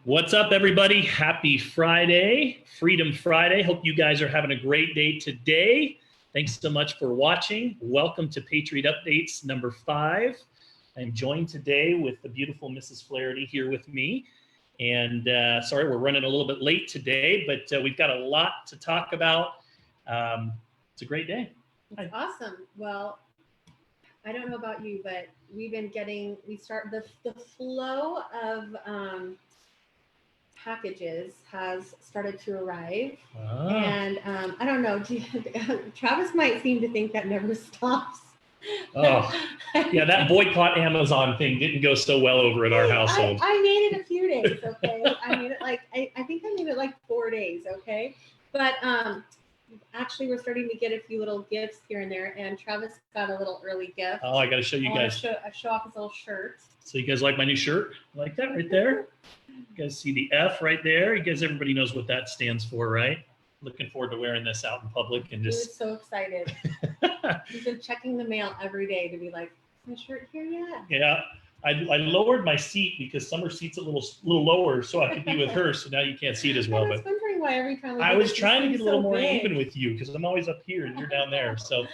What's up, everybody? Happy Friday, Freedom Friday. Hope you guys are having a great day today. Thanks so much for watching. Welcome to Patriot Updates number 5. I'm joined today with the beautiful Mrs. Flaherty here with me. And sorry, we're running a little bit late today, but we've got a lot to talk about. It's a great day. It's awesome. Well, I don't know about you, but we've been getting, the flow of packages has started to arrive. And I don't know, Travis might seem to think that never stops. Oh, yeah, that boycott Amazon thing didn't go so well over at our household. I made it a few days, okay? I made it like, I think I made it like 4 days, okay? But actually, we're starting to get a few little gifts here and there, and Travis got a little early gift. Oh, I got to show you guys. Show off his little shirt. So you guys like my new shirt? Like that right there? You guys see the F right there? You guys, everybody knows what that stands for, right? Looking forward to wearing this out in public and just. He was so excited. He's been checking the mail every day to be like, is my shirt here yet? Yeah. I lowered my seat because Summer seat's a little lower so I could be with her. So now you can't see it as well. I was wondering why every time I was trying to get a little more even with you because I'm always up here and you're down there. So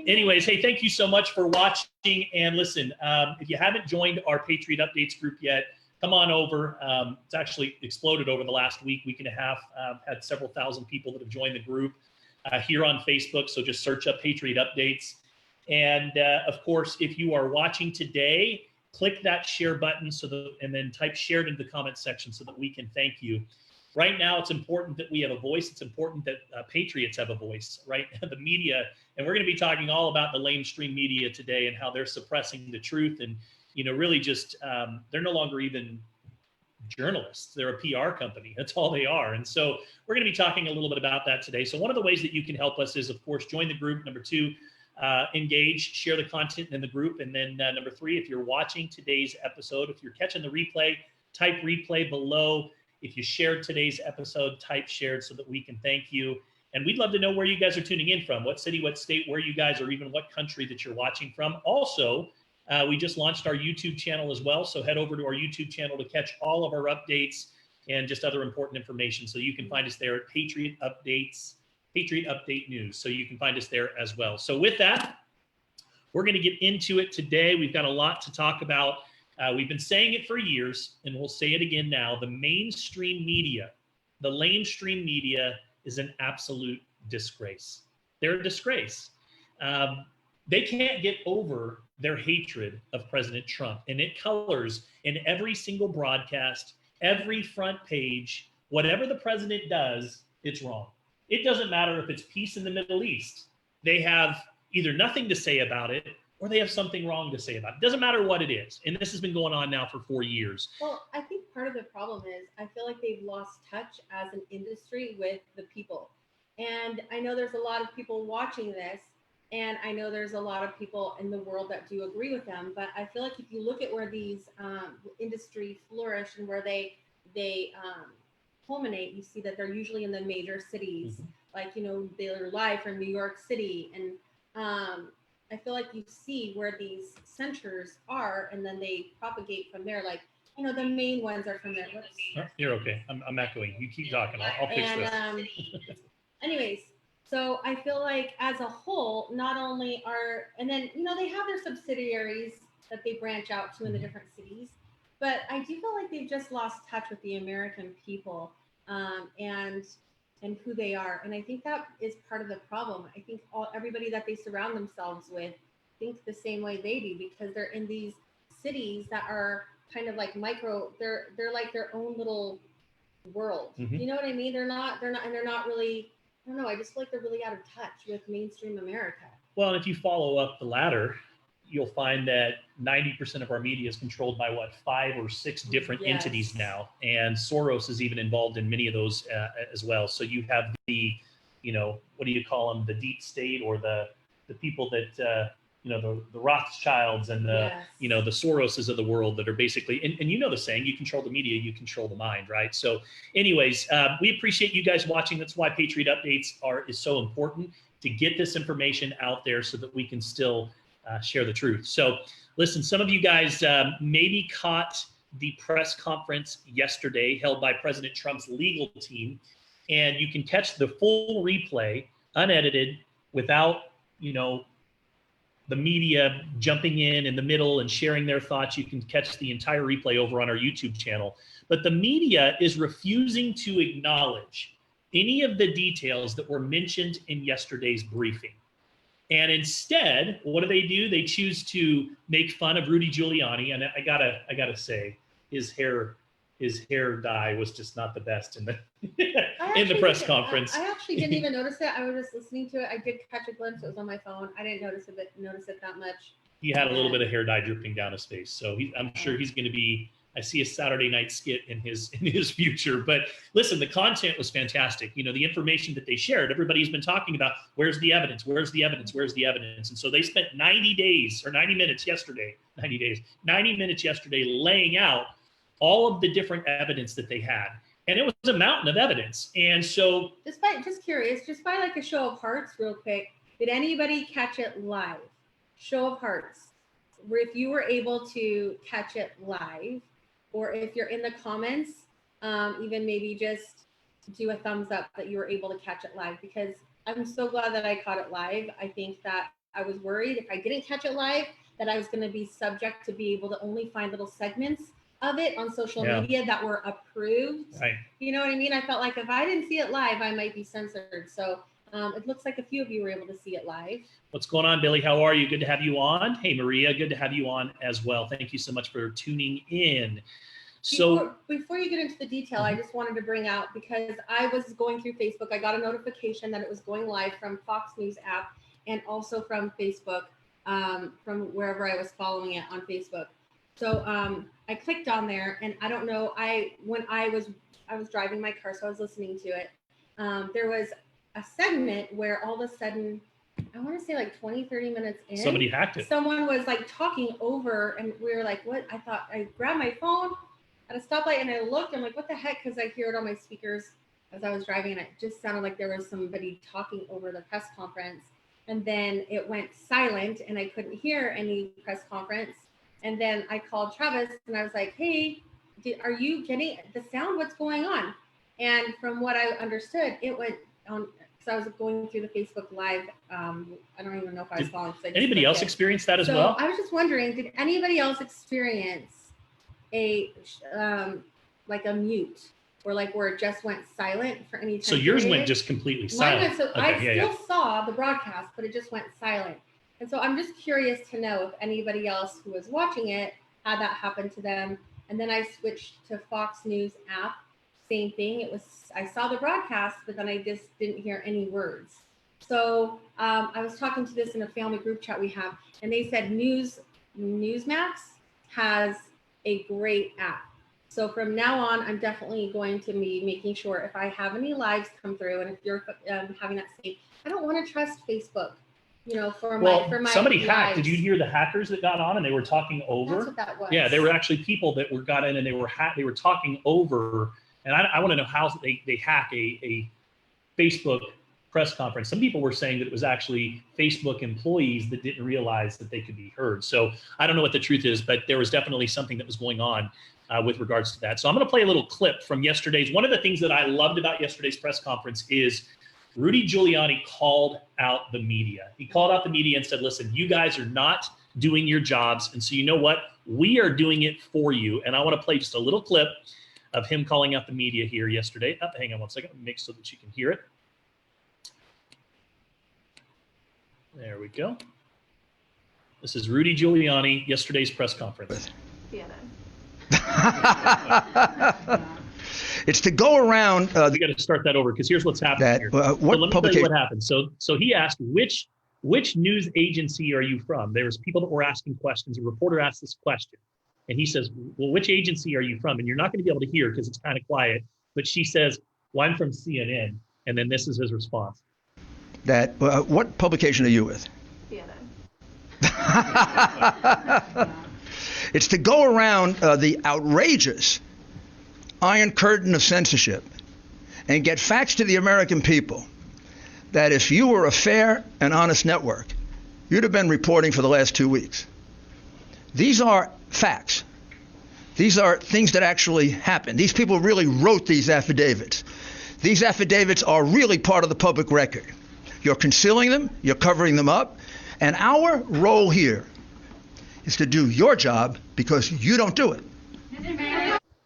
anyways, hey, thank you so much for watching. And listen, if you haven't joined our Patriot Updates group yet, come on over. It's actually exploded over the last week and a half. Had several thousand people that have joined the group here on Facebook. So just search up Patriot Updates. And of course, if you are watching today, click that share button and then type shared into the comment section so that we can thank you. Right now, it's important that we have a voice. It's important that patriots have a voice, right? The media, and we're going to be talking all about the lamestream media today and how they're suppressing the truth and, really just, they're no longer even journalists. They're a PR company. That's all they are. And so we're going to be talking a little bit about that today. So one of the ways that you can help us is, of course, join the group. Number 2, engage, share the content in the group. And then number 3, if you're watching today's episode, if you're catching the replay, type replay below. If you shared today's episode, type shared so that we can thank you. And we'd love to know where you guys are tuning in from, what city, what state, where you guys, or even what country that you're watching from. Also, we just launched our YouTube channel as well. So head over to our YouTube channel to catch all of our updates and just other important information. So you can find us there at Patriot Updates, Patriot Update News. So you can find us there as well. So with that, we're going to get into it today. We've got a lot to talk about. We've been saying it for years, and we'll say it again now. The mainstream media, the lamestream media is an absolute disgrace. They're a disgrace. They can't get over their hatred of President Trump, and it colors in every single broadcast, every front page. Whatever the president does, it's wrong. It doesn't matter if it's peace in the Middle East. They have either nothing to say about it or they have something wrong to say about it. It doesn't matter what it is. And this has been going on now for 4 years. Well, I think part of the problem is I feel like they've lost touch as an industry with the people. And I know there's a lot of people watching this, and I know there's a lot of people in the world that do agree with them. But I feel like if you look at where these industry flourish and where they culminate, you see that they're usually in the major cities, like, they're live from New York City. And I feel like you see where these centers are, and then they propagate from there. Like, the main ones are from there. You're okay. I'm echoing. You keep talking. I'll fix this. Anyways, so I feel like as a whole, not only and then, they have their subsidiaries that they branch out to in the different cities. But I do feel like they've just lost touch with the American people and who they are. And I think that is part of the problem. I think everybody that they surround themselves with think the same way they do, because they're in these cities that are kind of like they're like their own little world. You know what I mean? They're not really, I don't know. I just feel like they're really out of touch with mainstream America. Well, and if you follow up the ladder, you'll find that 90% of our media is controlled by 5 or 6 different entities now. And Soros is even involved in many of those as well. So you have the, what do you call them? The deep state, or the people that, the Rothschilds and the, the Soroses of the world that are basically, and the saying, you control the media, you control the mind, right? So anyways, we appreciate you guys watching. That's why Patriot Updates is so important, to get this information out there so that we can still share the truth. So listen, some of you guys maybe caught the press conference yesterday held by President Trump's legal team, and you can catch the full replay, unedited, without, the media jumping in the middle and sharing their thoughts. You can catch the entire replay over on our YouTube channel. But the media is refusing to acknowledge any of the details that were mentioned in yesterday's briefing. And instead, what do? They choose to make fun of Rudy Giuliani. And I gotta say, his hair dye was just not the best in the press conference. I actually didn't even notice it. I was just listening to it. I did catch a glimpse. It was on my phone. I didn't notice it that much. He had a little bit of hair dye dripping down his face. So I'm sure he's going to be. I see a Saturday night skit in his future. But listen, the content was fantastic. The information that they shared, everybody's been talking about, where's the evidence? Where's the evidence? Where's the evidence? And so they spent 90 minutes yesterday laying out all of the different evidence that they had. And it was a mountain of evidence. And so just by like a show of hearts real quick, did anybody catch it live? Show of hearts. If you were able to catch it live, or if you're in the comments, even maybe just do a thumbs up that you were able to catch it live, because I'm so glad that I caught it live. I think that I was worried if I didn't catch it live, that I was going to be subject to be able to only find little segments of it on social media that were approved. Right. You know what I mean? I felt like if I didn't see it live, I might be censored. So it looks like a few of you were able to see it live. What's going on, Billy? How are you? Good to have you on. Hey, Maria, good to have you on as well. Thank you so much for tuning in. So before you get into the detail, I just wanted to bring out, because I was going through Facebook, I got a notification that it was going live from Fox News app and also from Facebook, from wherever I was following it on Facebook. So I clicked on there, and I don't know, when I was driving my car, so I was listening to it. There was a segment where all of a sudden, I want to say like 20-30 minutes in, somebody hacked it. Someone was like talking over, and we were like, what? I grabbed my phone at a stoplight and I looked, I'm like, what the heck? Because I hear it on my speakers as I was driving, and it just sounded like there was somebody talking over the press conference. And then it went silent and I couldn't hear any press conference. And then I called Travis and I was like, hey, are you getting the sound? What's going on? And from what I understood, it went on, because I was going through the Facebook Live. I don't even know if I was following. Anybody else experience that as well? I was just wondering, did anybody else experience a like a mute, or like where it just went silent for any time? So yours went just completely silent. I still saw the broadcast, but it just went silent. And so I'm just curious to know if anybody else who was watching it had that happen to them. And then I switched to Fox News app. Same thing. I saw the broadcast, but then I just didn't hear any words. So I was talking to this in a family group chat we have, and they said Newsmax has a great app. So from now on, I'm definitely going to be making sure if I have any lives come through, and if you're having that same, I don't want to trust Facebook, for my somebody lives. hacked. Did you hear the hackers that got on and they were talking over? That's what that was. Yeah, they were actually people that got in and they were talking over. And I want to know how they hack a Facebook press conference. Some people were saying that it was actually Facebook employees that didn't realize that they could be heard. So I don't know what the truth is, but there was definitely something that was going on with regards to that. So I'm going to play a little clip from yesterday's. One of the things that I loved about yesterday's press conference is Rudy Giuliani called out the media. He called out the media and said, listen, you guys are not doing your jobs. And so you know what? We are doing it for you. And I want to play just a little clip of him calling out the media here yesterday. Hang on one second, make so that you can hear it. There we go. This is Rudy Giuliani, yesterday's press conference. It's to go around. We got to start that over because here's what's happening here. What so let me tell you what publication? happened. So he asked, which news agency are you from? There was people that were asking questions. A reporter asked this question. And he says, well, which agency are you from? And you're not going to be able to hear because it's kind of quiet. But she says, well, I'm from CNN. And then this is his response. What publication are you with? It's to go around the outrageous iron curtain of censorship and get facts to the American people that if you were a fair and honest network, you'd have been reporting for the last 2 weeks. These are facts. These are things that actually happened. These people really wrote these affidavits. These affidavits are really part of the public record. You're concealing them, you're covering them up, and our role here is to do your job because you don't do it.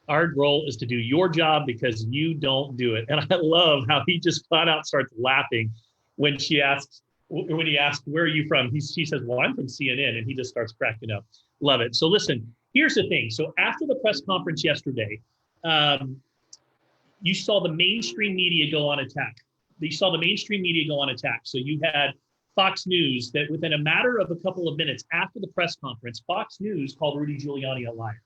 Our role is to do your job because you don't do it. And I love how he just flat out starts laughing when he asked, where are you from? She says, well, I'm from CNN. And he just starts cracking up. Love it. So listen, here's the thing. So after the press conference yesterday, you saw the mainstream media go on attack. So you had Fox News that within a matter of a couple of minutes after the press conference, Fox News called Rudy Giuliani a liar.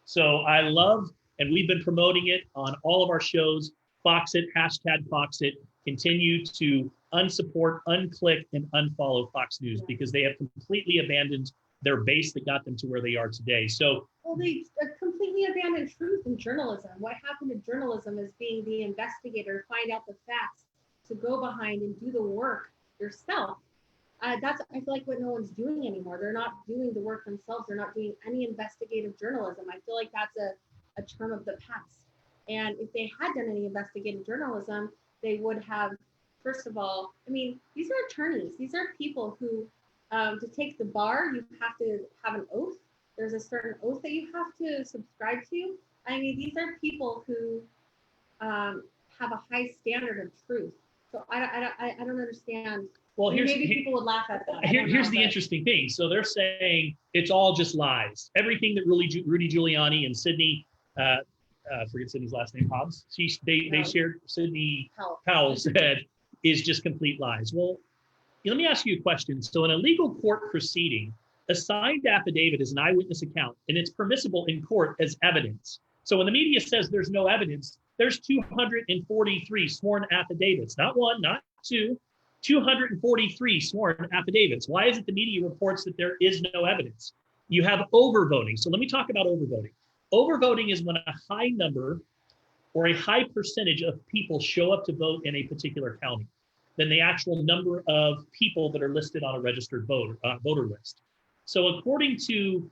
So I love, and we've been promoting it on all of our shows, Fox it, hashtag Fox it, continue to unsupport, unclick, and unfollow Fox News because they have completely abandoned their base that got them to where they are today. So, well, they completely abandoned truth in journalism. What happened to journalism is being the investigator, find out the facts, to go behind and do the work yourself. I feel like what no one's doing anymore. They're not doing the work themselves. They're not doing any investigative journalism. I feel like that's a term of the past. And if they had done any investigative journalism, they would have, first of all, I mean, these are attorneys. These are people who, to take the bar, you have to have an oath. There's a certain oath that you have to subscribe to. I mean, these are people who have a high standard of truth. So I don't understand. Well, maybe people would laugh at that. Here's the interesting thing. So they're saying it's all just lies. Everything that Rudy Giuliani and Sidney, forget Sidney's last name, Hobbs, they shared, Sidney Powell said, is just complete lies. Well, let me ask you a question. So in a legal court proceeding, a signed affidavit is an eyewitness account, and it's permissible in court as evidence. So when the media says there's no evidence, there's 243 sworn affidavits, not one, not two, 243 sworn affidavits. Why is it the media reports that there is no evidence? You have overvoting. So let me talk about overvoting. Overvoting is when a high number or a high percentage of people show up to vote in a particular county than the actual number of people that are listed on a registered voter list. So according to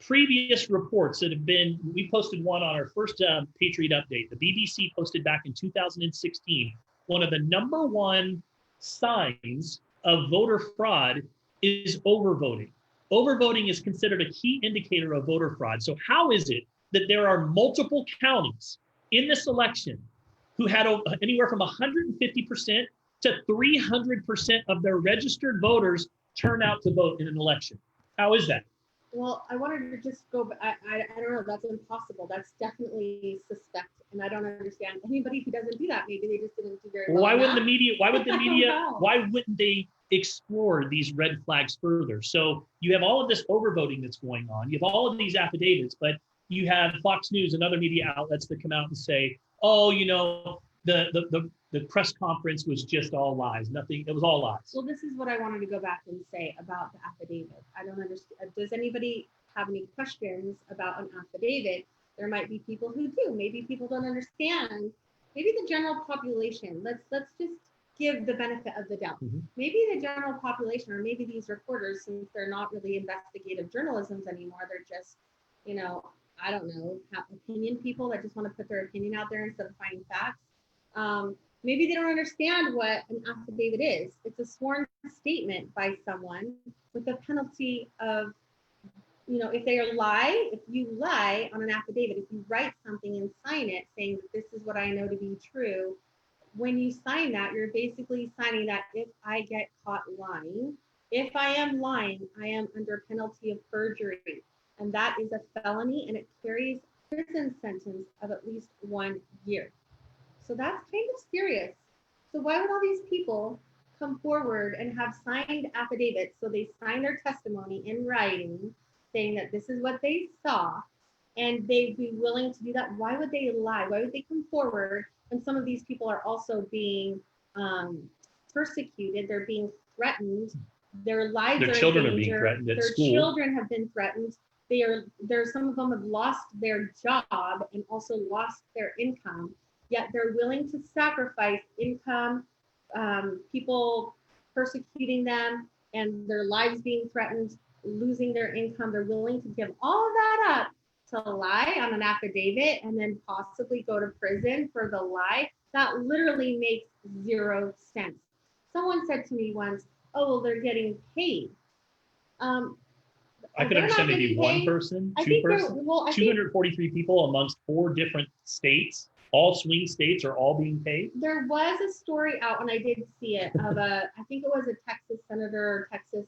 previous reports that have been, we posted one on our first Patriot update. The BBC posted back in 2016, one of the number one signs of voter fraud is overvoting. Overvoting is considered a key indicator of voter fraud. So how is it that there are multiple counties in this election who had anywhere from 150% to 300% of their registered voters turn out to vote in an election? How is that? Well, I wanted to just go, I don't know, that's impossible. That's definitely suspect. And I don't understand anybody who doesn't do that. Maybe they just didn't do very well. Why wouldn't they explore these red flags further? So you have all of this overvoting that's going on. You have all of these affidavits, but you have Fox News and other media outlets that come out and say, oh, you know, the press conference was just all lies. Nothing, it was all lies. Well, this is what I wanted to go back and say about the affidavit. I don't understand. Does anybody have any questions about an affidavit? There might be people who do. Maybe people don't understand. Maybe the general population. Let's just give the benefit of the doubt. Mm-hmm. Maybe the general population, or maybe these reporters, since they're not really investigative journalisms anymore, they're just, you know, I don't know, opinion people that just want to put their opinion out there instead of finding facts. Maybe they don't understand what an affidavit is. It's a sworn statement by someone with the penalty of, you know, if you lie on an affidavit, if you write something and sign it saying that this is what I know to be true, when you sign that, you're basically signing that if I get caught lying, if I am lying, I am under penalty of perjury. And that is a felony, and it carries a prison sentence of at least 1 year. So that's kind of serious. So why would all these people come forward and have signed affidavits? So they sign their testimony in writing, saying that this is what they saw, and they'd be willing to do that. Why would they lie? Why would they come forward? And some of these people are also being persecuted. They're being threatened. Their lives Their children are being threatened at school. Their children have been threatened. Some of them have lost their job and also lost their income. Yet they're willing to sacrifice income, people persecuting them, and their lives being threatened, losing their income. They're willing to give all of that up to lie on an affidavit and then possibly go to prison for the lie, that literally makes zero sense. Someone said to me once, oh, well, they're getting paid. I could understand maybe one person, two person, 243 people amongst 4 different states, all swing states are all being paid. There was a story out, and I did see it, of I think it was a Texas senator or Texas,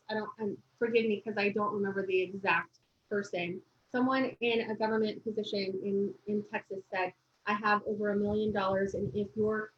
forgive me because I don't remember the exact person. Someone in a government position in Texas said, I have over $1 million, and if you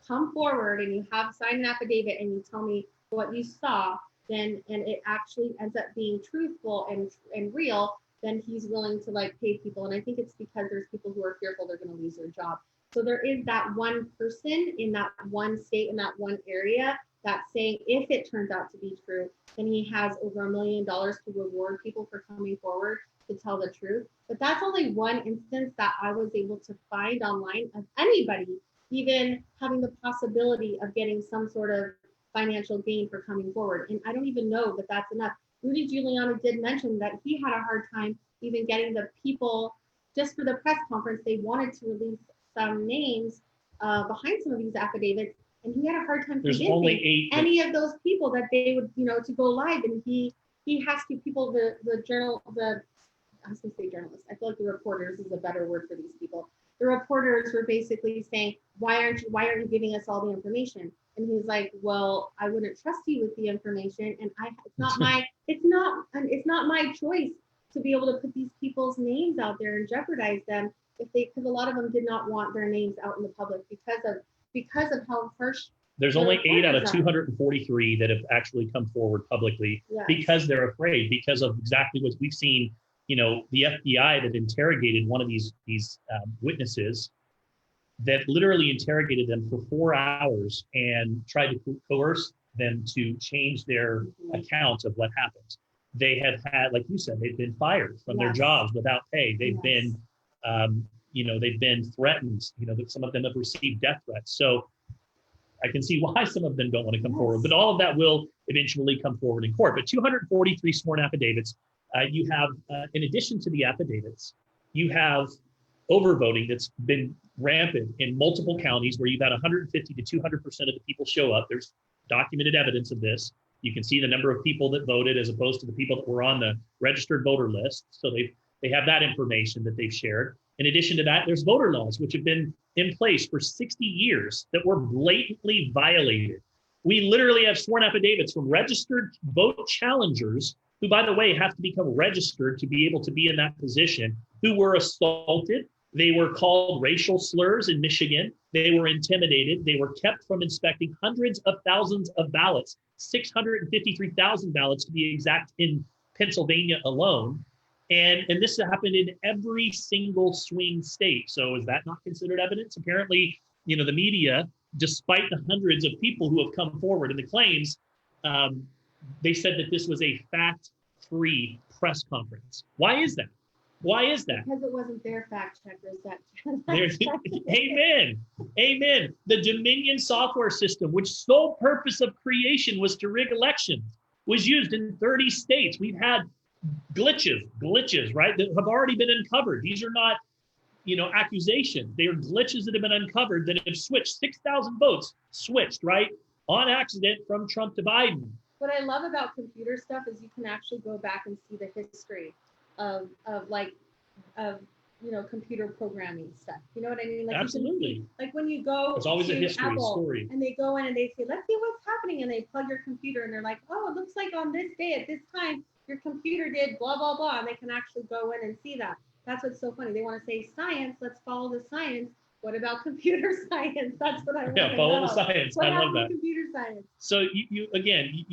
come forward and you have signed an affidavit and you tell me what you saw, then, and it actually ends up being truthful and real, then he's willing to like pay people. And I think it's because there's people who are fearful they're going to lose their job. So there is that one person in that one state, in that one area, that's saying if it turns out to be true, then he has over $1 million to reward people for coming forward to tell the truth. But that's only one instance that I was able to find online of anybody even having the possibility of getting some sort of financial gain for coming forward. And I don't even know that that's enough. Rudy Giuliani did mention that he had a hard time even getting the people, just for the press conference, they wanted to release some names behind some of these affidavits, and he had a hard time convincing any of those people that they would, to go live. And he has to, I was gonna say journalists, I feel like the reporters is a better word for these people. The reporters were basically saying, why aren't you giving us all the information? And he's like, well, I wouldn't trust you with the information, and it's not my choice to be able to put these people's names out there and jeopardize them because a lot of them did not want their names out in the public because of how harsh. There's only 8 out of 243 that have actually come forward publicly. Yes. Because they're afraid, because of exactly what we've seen. The FBI that interrogated one of these witnesses, that literally interrogated them for 4 hours and tried to coerce them to change their account of what happened. They have had, like you said, they've been fired from their jobs without pay. They've been, they've been threatened. Some of them have received death threats. So I can see why some of them don't want to come forward, but all of that will eventually come forward in court. But 243 sworn affidavits. You have, in addition to the affidavits, you have overvoting that's been rampant in multiple counties where you've had 150 to 200% of the people show up. There's documented evidence of this. You can see the number of people that voted as opposed to the people that were on the registered voter list. So they have that information that they've shared. In addition to that, there's voter laws, which have been in place for 60 years that were blatantly violated. We literally have sworn affidavits from registered vote challengers who, by the way, have to become registered to be able to be in that position, who were assaulted. They were called racial slurs in Michigan. They were intimidated. They were kept from inspecting hundreds of thousands of ballots, 653,000 ballots to be exact in Pennsylvania alone. And this happened in every single swing state. So is that not considered evidence? Apparently, the media, despite the hundreds of people who have come forward and the claims, they said that this was a fact-free press conference. Why is that? Why is that? Because it wasn't their fact checkers that. Amen. The Dominion software system, which sole purpose of creation was to rig elections, was used in 30 states. We've had glitches, right, that have already been uncovered. These are not, accusations. They are glitches that have been uncovered that have switched 6,000 votes, right, on accident from Trump to Biden. What I love about computer stuff is you can actually go back and see the history of computer programming stuff. You know what I mean? Like absolutely. Like when you go it's always to a history Apple story, and they go in and they say, let's see what's happening, and they plug your computer and they're like, oh, it looks like on this day at this time your computer did blah blah blah, and they can actually go in and see that. That's what's so funny. They want to say science, let's follow the science. What about computer science? That's what I want to know. Follow the science. What I love that. Computer science. So you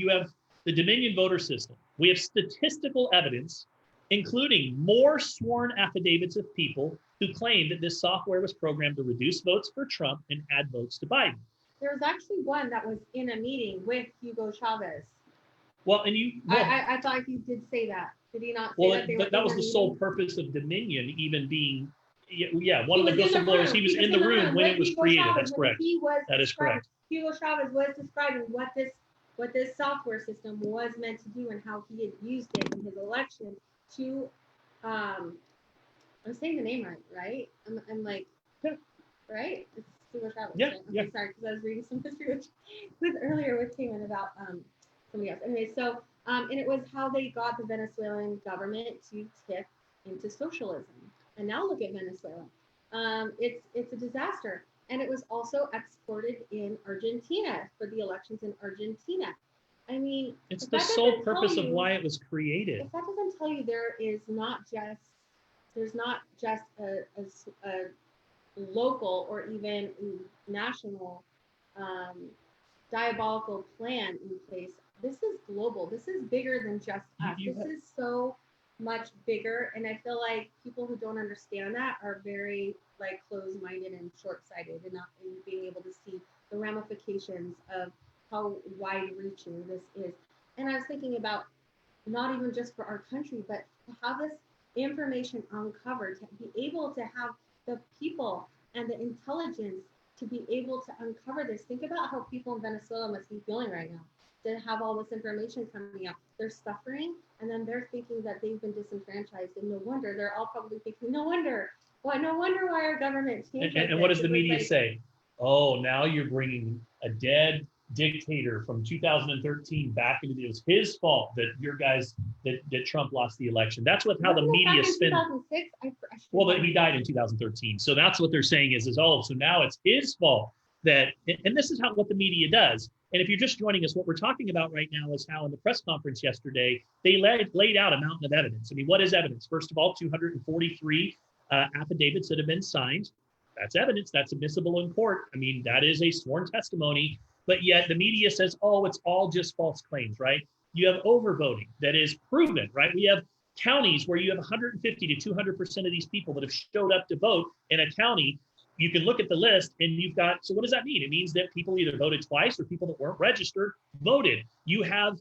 have the Dominion voter system. We have statistical evidence, including more sworn affidavits of people who claim that this software was programmed to reduce votes for Trump and add votes to Biden. There was actually one that was in a meeting with Hugo Chavez. Well, and I thought he did say that. Did he not say that? But that was the sole purpose of Dominion, even being, one of the whistleblowers. He was in the room when it was created. That's correct. That is correct. Hugo Chavez was describing what this software system was meant to do and how he had used it in his election to I'm saying the name right? I'm like, Yeah. right? It's Stuart Travis, Yeah, right? Okay, yeah. sorry, because I was reading some history with earlier with Cayman about somebody else. Anyway, so and it was how they got the Venezuelan government to tip into socialism. And now look at Venezuela. It's a disaster. And it was also exported in Argentina for the elections in Argentina. I mean, It's if the that sole doesn't tell purpose of you, why it was created. if that doesn't tell you there's not just a local or even national um, diabolical plan in place. This is global. This is bigger than just us. This is so much bigger, and I feel like people who don't understand that are very like closed-minded and short-sighted, and not in being able to see the ramifications of how wide-reaching this is. And I was thinking about not even just for our country, but to have this information uncovered, to be able to have the people and the intelligence to be able to uncover this. Think about how people in Venezuela must be feeling right now to have all this information coming out. They're suffering, and then they're thinking that they've been disenfranchised, and no wonder they're all probably thinking, no wonder why our government changed. And what does the media say? Oh, now you're bringing a dead dictator from 2013 back into it was his fault that your guys that Trump lost the election. That's how the media spins. 2006, well, but he died in 2013, so that's what they're saying is oh, so now it's his fault that. And this is what the media does. And if you're just joining us, what we're talking about right now is how in the press conference yesterday they laid out a mountain of evidence. I mean, what is evidence? First of all, 243 affidavits that have been signed. That's evidence. That's admissible in court. I mean, that is a sworn testimony. But yet the media says, oh, it's all just false claims, right? You have overvoting that is proven, right? We have counties where you have 150 to 200% of these people that have showed up to vote in a county. You can look at the list and you've got, so what does that mean? It means that people either voted twice or people that weren't registered voted. You have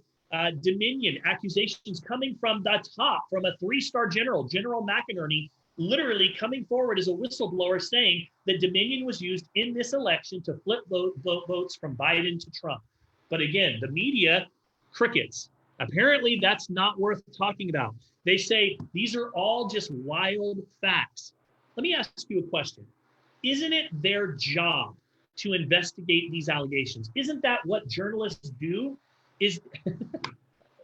Dominion accusations coming from the top, from a 3-star general, General McInerney, literally coming forward as a whistleblower saying that Dominion was used in this election to flip votes from Biden to Trump. But again, the media, crickets. Apparently, that's not worth talking about. They say these are all just wild facts. Let me ask you a question. Isn't it their job to investigate these allegations? Isn't that what journalists do?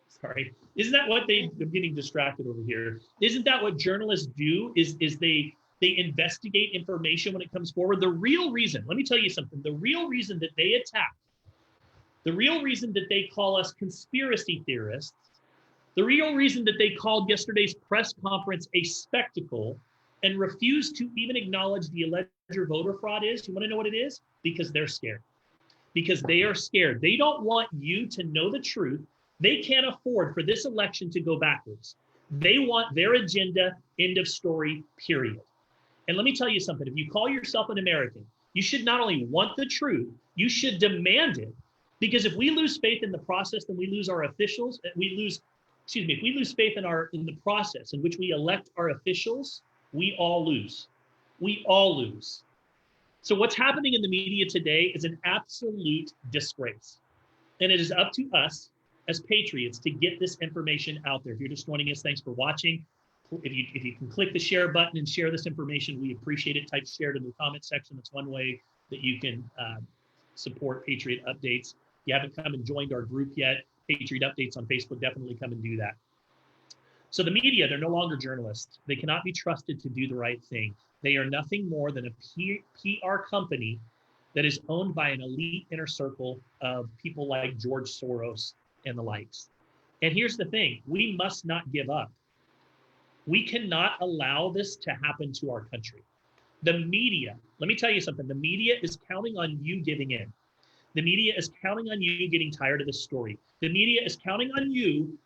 Sorry. Isn't that what I'm getting distracted over here? Isn't that what journalists do? Is they investigate information when it comes forward? The real reason, let me tell you something, the real reason that they attack, the real reason that they call us conspiracy theorists, the real reason that they called yesterday's press conference a spectacle and refused to even acknowledge the alleged voter fraud is, you want to know what it is? Because they're scared. Because they are scared. They don't want you to know the truth. They can't afford for this election to go backwards. They want their agenda, end of story, period. And let me tell you something. If you call yourself an American, you should not only want the truth, you should demand it. Because if we lose faith in the process, then we lose our officials. If we lose faith in the process in which we elect our officials, we all lose. We all lose. So what's happening in the media today is an absolute disgrace. And it is up to us as patriots to get this information out there. If you're just joining us, thanks for watching. If you can click the share button and share this information, we appreciate it. Type share in the comment section. That's one way that you can support Patriot Updates. If you haven't come and joined our group yet, Patriot Updates on Facebook, definitely come and do that. So the media, they're no longer journalists. They cannot be trusted to do the right thing. They are nothing more than a PR company that is owned by an elite inner circle of people like George Soros and the likes. And here's the thing, we must not give up. We cannot allow this to happen to our country. The media, let me tell you something, the media is counting on you giving in. The media is counting on you getting tired of this story. The media is counting on you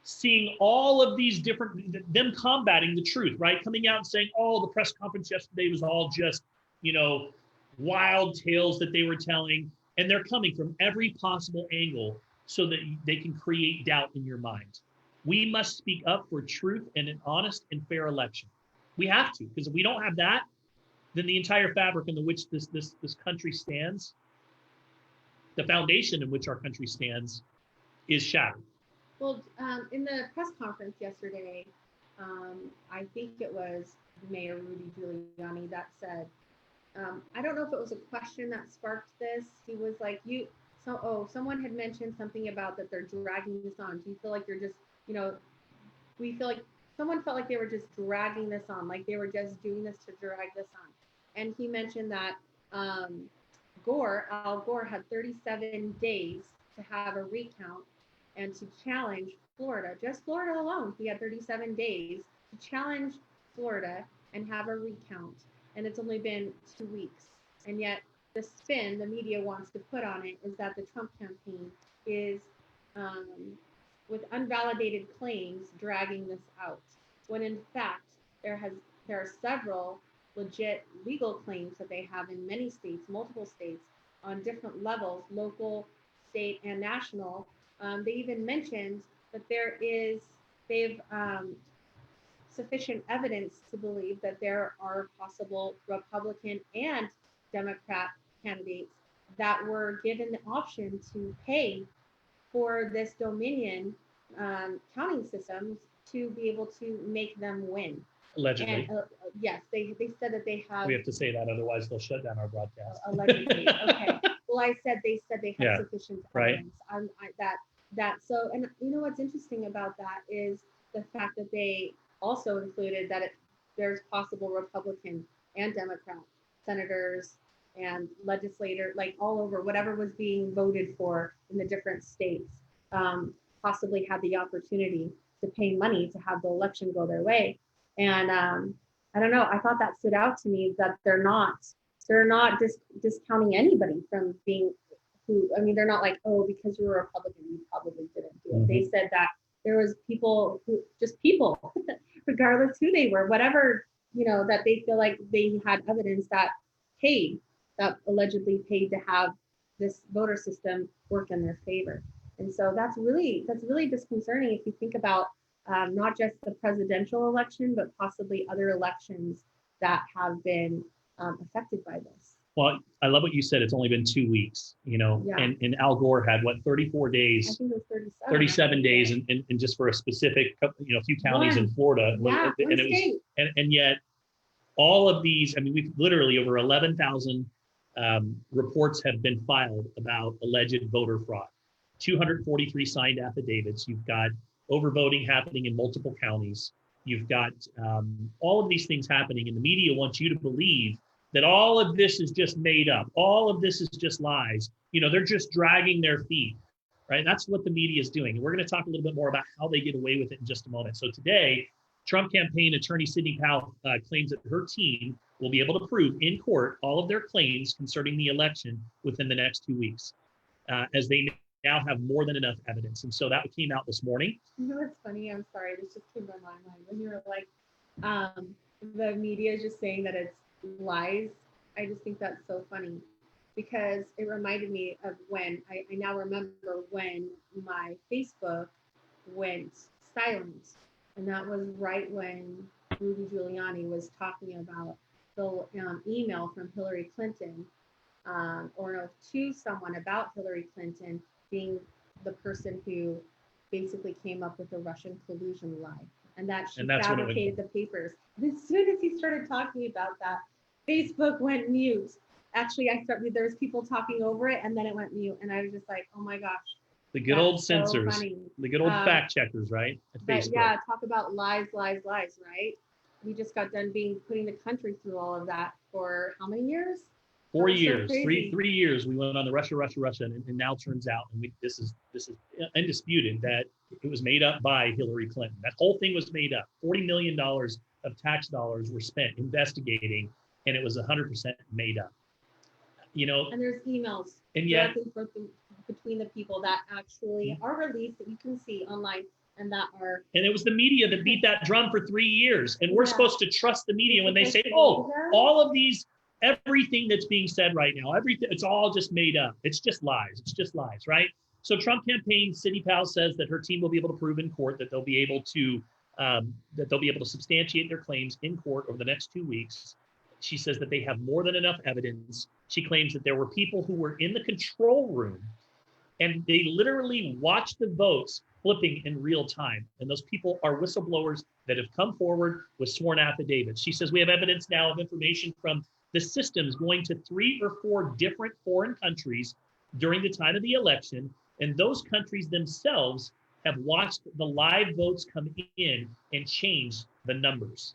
seeing all of these different, them combating the truth, right? Coming out and saying, oh, the press conference yesterday was all just, wild tales that they were telling. And they're coming from every possible angle so that they can create doubt in your mind. We must speak up for truth and an honest and fair election. We have to, because if we don't have that, then the entire fabric in which this country stands, the foundation in which our country stands, is shattered. Well, in the press conference yesterday, I think it was Mayor Rudy Giuliani that said, I don't know if it was a question that sparked this. He was like, someone had mentioned something about that they're dragging this on. Do you feel like you're just, we feel like someone felt like they were just dragging this on, like they were just doing this to drag this on. And he mentioned that Al Gore had 37 days to have a recount and to challenge Florida, just Florida alone. He had 37 days to challenge Florida and have a recount. And it's only been 2 weeks. And yet the spin the media wants to put on it is that the Trump campaign is, with unvalidated claims, dragging this out. When in fact, there are several legit legal claims that they have in many states, multiple states, on different levels, local, state, and national. They even mentioned that they've sufficient evidence to believe that there are possible Republican and Democrat candidates that were given the option to pay for this Dominion counting systems to be able to make them win. Allegedly. And yes, they said that they have. We have to say that, otherwise they'll shut down our broadcast. Allegedly, okay. Well, they said they have sufficient evidence. Right. So, and what's interesting about that is the fact that they also included that there's possible Republican and Democrat senators and legislators, like all over, whatever was being voted for in the different states, possibly had the opportunity to pay money to have the election go their way. And I don't know, I thought that stood out to me, that they're not discounting anybody from being they're not like, oh, because you're a Republican, you probably didn't do it. Mm-hmm. They said that there was people, regardless who they were, whatever, that they feel like they had evidence that allegedly paid to have this voter system work in their favor. And so that's really disconcerting if you think about not just the presidential election, but possibly other elections that have been affected by this. Well, I love what you said. It's only been 2 weeks, yeah. And Al Gore had 34 days? I think it was 37 days, and just for a specific, few counties in Florida. Yeah, and it was, and yet all of these, we've literally over 11,000 reports have been filed about alleged voter fraud. 243 signed affidavits. You've got overvoting happening in multiple counties. You've got all of these things happening, and the media wants you to believe that all of this is just made up. All of this is just lies. They're just dragging their feet, right? That's what the media is doing. And we're going to talk a little bit more about how they get away with it in just a moment. So today, Trump campaign attorney Sidney Powell claims that her team will be able to prove in court all of their claims concerning the election within the next 2 weeks, as they now have more than enough evidence. And so that came out this morning. It's funny. I'm sorry. This just came to my mind when you were like, the media is just saying that it's lies. I just think that's so funny, because it reminded me of when I now remember when my Facebook went silent, and that was right when Rudy Giuliani was talking about the email from Hillary Clinton, to someone about Hillary Clinton being the person who basically came up with the Russian collusion lie, and that she fabricated the papers. And as soon as he started talking about that, Facebook went mute. Actually, there was people talking over it, and then it went mute, and I was just like, oh my gosh. The good old censors, the good old fact checkers, right? At Facebook. Yeah, talk about lies, right? We just got done putting the country through all of that for how many years? 4 years, so 3 years. We went on the Russia, and now turns out, and this is undisputed, that it was made up by Hillary Clinton. That whole thing was made up. $40 million of tax dollars were spent investigating, and it was 100% made up. And there's emails between the people that actually are released that you can see online, and it was the media that beat that drum for 3 years, and we're supposed to trust the media when they say, all of these, everything that's being said right now, it's all just made up. It's just lies, right? So Trump campaign, Sidney Powell says that her team will be able to prove in court that they'll be able to substantiate their claims in court over the next 2 weeks. She says that they have more than enough evidence. She claims that there were people who were in the control room, and they literally watched the votes flipping in real time. And those people are whistleblowers that have come forward with sworn affidavits. She says, we have evidence now of information from the systems going to 3 or 4 different foreign countries during the time of the election. And those countries themselves have watched the live votes come in and change the numbers.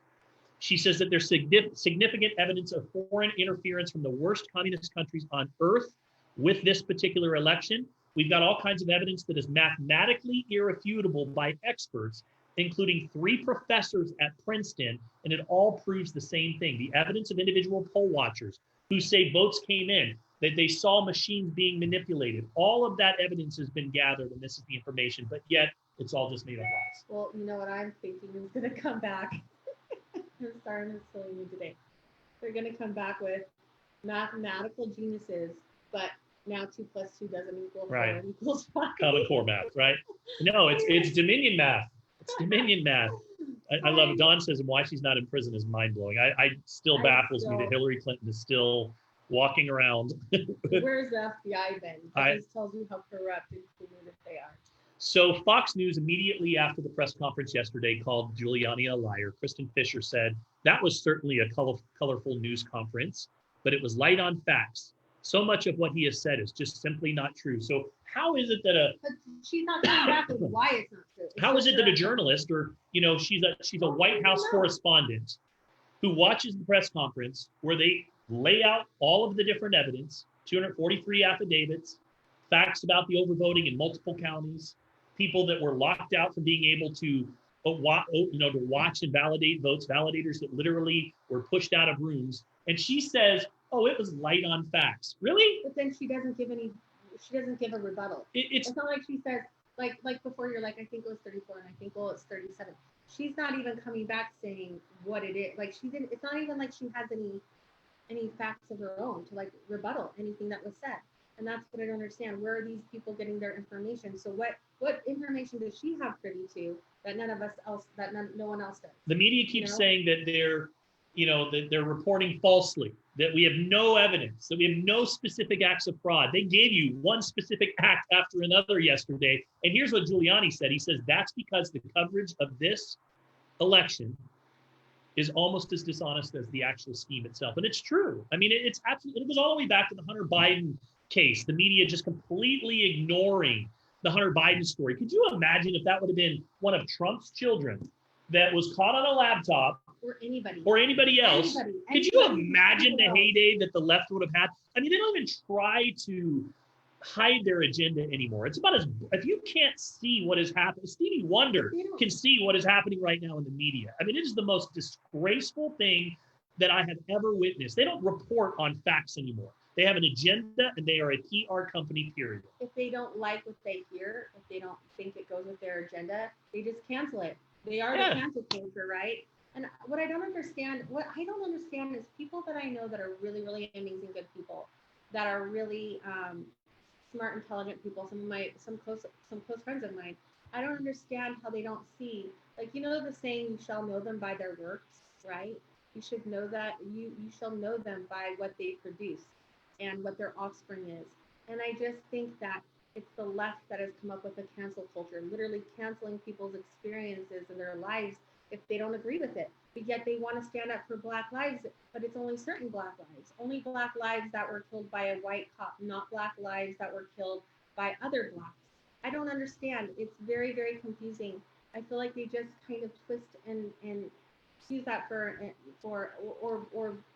She says that there's significant evidence of foreign interference from the worst communist countries on earth with this particular election. We've got all kinds of evidence that is mathematically irrefutable by experts, including 3 professors at Princeton, and it all proves the same thing. The evidence of individual poll watchers who say votes came in, that they saw machines being manipulated. All of that evidence has been gathered, and this is the information, but yet it's all just made up lies. Well, you know what I'm thinking is going to come back. I'm sorry, I'm silly you today. They're going to come back with mathematical geniuses, but now 2 + 2 doesn't equal 4 equals 5. Common Core math, right? No, it's Dominion math. It's Dominion math. I love it. Dawn says, why she's not in prison is mind-blowing. I still baffles me that Hillary Clinton is still walking around. Where's the FBI then? This tells you how corrupt and polluted they are. So Fox News, immediately after the press conference yesterday, called Giuliani a liar. Kristen Fisher said, that was certainly a colorful news conference, but it was light on facts. So much of what he has said is just simply not true. So how is it that But she's not coming back with why it's not true. how is it that a journalist, or she's a White House correspondent who watches the press conference where they lay out all of the different evidence, 243 affidavits, facts about the overvoting in multiple counties, people that were locked out from being able to watch and validate votes, validators that literally were pushed out of rooms. And she says, oh, it was light on facts. Really? But then she doesn't give a rebuttal. It's not like she says, like before, you're like, I think it was 34 and I think, well, it's 37. She's not even coming back saying what it is. Like she didn't, it's not even like she has any facts of her own to like rebuttal anything that was said. And that's what I don't understand. Where are these people getting their information? So what information does she have privy to that no one else does? The media keeps saying that they're reporting falsely, that we have no evidence, that we have no specific acts of fraud. They gave you one specific act after another yesterday. And here's what Giuliani said. He says that's because the coverage of this election is almost as dishonest as the actual scheme itself. And it's true. I mean, it's absolutely, it goes all the way back to the Hunter Biden case, the media just completely ignoring the Hunter Biden story. Could you imagine if that would have been one of Trump's children that was caught on a laptop, or anybody else? Could you imagine the heyday that the left would have had? I mean, they don't even try to hide their agenda anymore. It's about if you can't see what is happening, Stevie Wonder can see what is happening right now in the media. I mean, it is the most disgraceful thing that I have ever witnessed. They don't report on facts anymore. They have an agenda and they are a PR company, period. If they don't like what they hear, if they don't think it goes with their agenda, they just cancel it. They are the cancel culture, right? And what I don't understand is people that I know that are really, really amazing, good people, that are really smart, intelligent people. Some close friends of mine. I don't understand how they don't see, like, the saying, you shall know them by their works, right? You should know that you shall know them by what they produce and what their offspring is. And I just think that it's the left that has come up with a cancel culture, literally canceling people's experiences and their lives if they don't agree with it. But yet they want to stand up for Black lives, but it's only certain Black lives. Only Black lives that were killed by a white cop, not Black lives that were killed by other Blacks. I don't understand. It's very, very confusing. I feel like they just kind of twist and use that for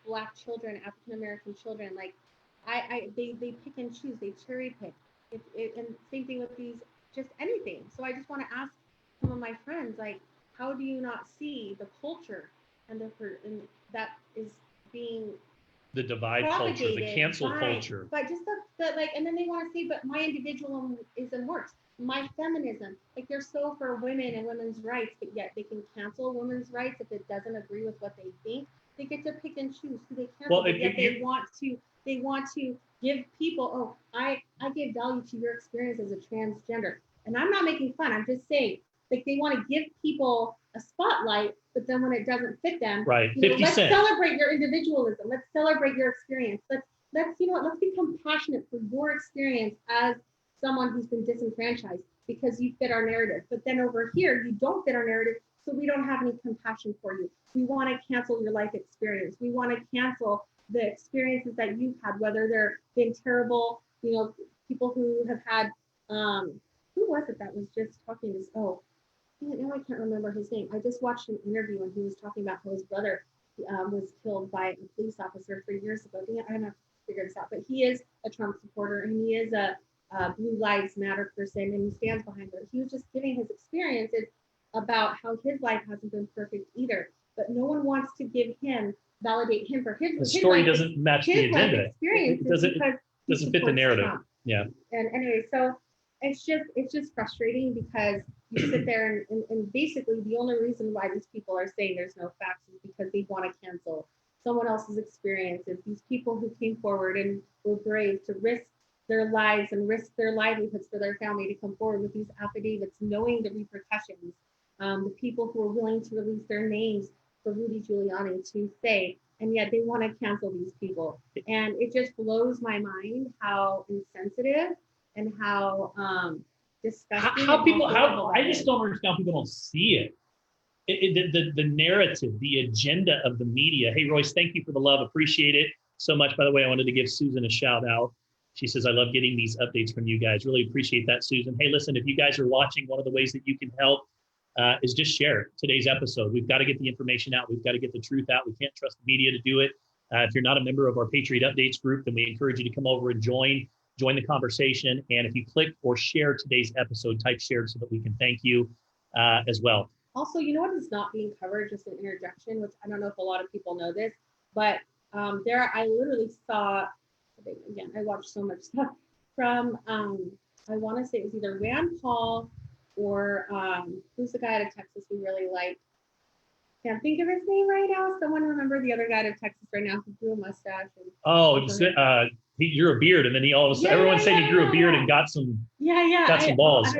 Black children, African American children. Like they pick and choose, they cherry pick. And same thing with these, just anything. So I just want to ask some of my friends, like, how do you not see the culture and that is being the divide culture, the cancel culture? But just and then they want to say, but my individualism works. My feminism, like they're so for women and women's rights, but yet they can cancel women's rights if it doesn't agree with what they think. They get to pick and choose who they cancel. But yet they want to give people, I give value to your experience as a transgender. And I'm not making fun. I'm just saying, like, they want to give people a spotlight, but then when it doesn't fit them, right? 50 let's cents. Celebrate your individualism. Let's celebrate your experience. Let's be compassionate for your experience as someone who's been disenfranchised. because you fit our narrative. But then over here, you don't fit our narrative, so we don't have any compassion for you. We want to cancel your life experience. We want to cancel the experiences that you've had, whether they're been terrible, you know, people who have had, who was it that was just talking this, now I can't remember his name. I just watched an interview and he was talking about how his brother was killed by a police officer 3 years ago. I don't have to figure this out, but he is a Trump supporter and he is a Blue Lives Matter person and he stands behind it. He was just giving his experiences about how his life hasn't been perfect either, but no one wants to validate him for his. The story doesn't match the agenda. It doesn't fit the narrative. Trump. Yeah. And anyway, so it's just frustrating because you sit there and basically the only reason why these people are saying there's no facts is because they want to cancel someone else's experiences. These people who came forward and were brave to risk their lives and risk their livelihoods for their family to come forward with these affidavits, knowing the repercussions. The people who are willing to release their names for Rudy Giuliani to say, and yet they want to cancel these people. And it just blows my mind how insensitive and how disgusting. I just don't understand how people don't see it. The narrative, the agenda of the media. Hey, Royce, thank you for the love. Appreciate it so much. By the way, I wanted to give Susan a shout out. She says, I love getting these updates from you guys. Really appreciate that, Susan. Hey, listen, if you guys are watching, one of the ways that you can help is just share today's episode. We've got to get the information out. We've got to get the truth out. We can't trust the media to do it. If you're not a member of our Patriot Updates group, then we encourage you to come over and join the conversation. And if you click or share today's episode, type share so that we can thank you as well. Also, you know what is not being covered, just an interjection, which I don't know if a lot of people know this, but I literally saw, again, I watched so much stuff from, I want to say it was either Rand Paul or who's the guy out of Texas we really like? Can't think of his name right now. Someone remember the other guy out of Texas right now who grew a mustache. He grew a beard, and then he all of a sudden, everyone said he grew a beard and got some balls.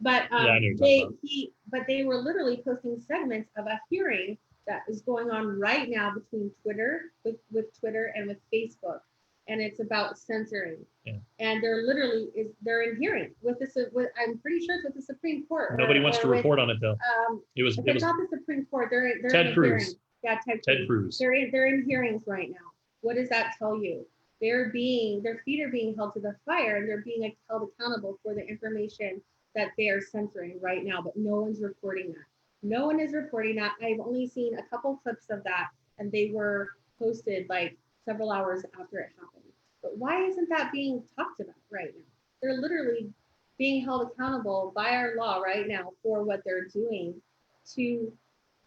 But they were literally posting segments of a hearing that is going on right now between Twitter with Twitter and with Facebook, and it's about censoring. Yeah. And they're in hearing with this. I'm pretty sure it's with the Supreme Court. Nobody wants to report on it though. It was not the Supreme Court. They're Ted Cruz. Hearing. Yeah, Ted Cruz. They're in hearings right now. What does that tell you? Their feet are being held to the fire, and they're being held accountable for the information that they are censoring right now, but no one's reporting that. No one is reporting that. I've only seen a couple clips of that, and they were posted like several hours after it happened. But why isn't that being talked about right now? They're literally being held accountable by our law right now for what they're doing to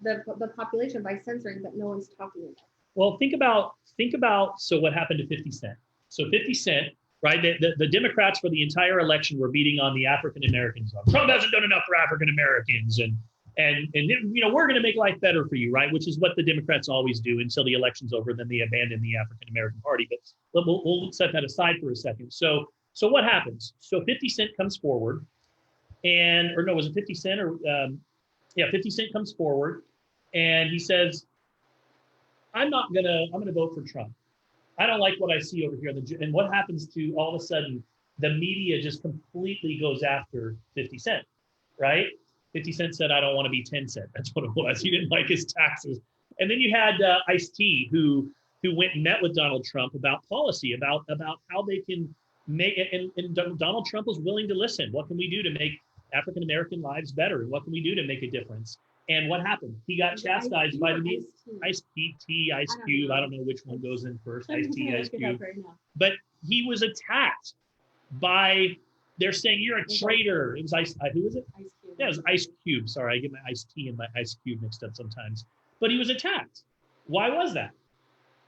the population by censoring, but no one's talking about it. Well, think about so what happened to 50 Cent. So 50 Cent, right? The Democrats for the entire election were beating on the African Americans. Trump hasn't done enough for African Americans, and we're going to make life better for you, right? Which is what the Democrats always do until the election's over. Then they abandon the African American Party. But we'll set that aside for a second. So what happens? So 50 Cent comes forward, was it 50 Cent 50 Cent comes forward, and he says, I'm gonna vote for Trump. I don't like what I see over here. And what happens to all of a sudden, the media just completely goes after 50 Cent, right? 50 Cent said, I don't want to be 10 cent. That's what it was. He didn't like his taxes. And then you had Ice-T who went and met with Donald Trump about policy, about how they can make it. And Donald Trump was willing to listen. What can we do to make African-American lives better? And what can we do to make a difference? And what happened? He got chastised by the media. Ice-T, Ice Cube. I don't know which one goes in first. Ice-T, Ice Cube. But he was attacked by, they're saying you're a traitor. It was who was it? Ice Cube. Yeah, it was Ice Cube. Sorry, I get my Ice-T and my Ice Cube mixed up sometimes. But he was attacked. Why was that?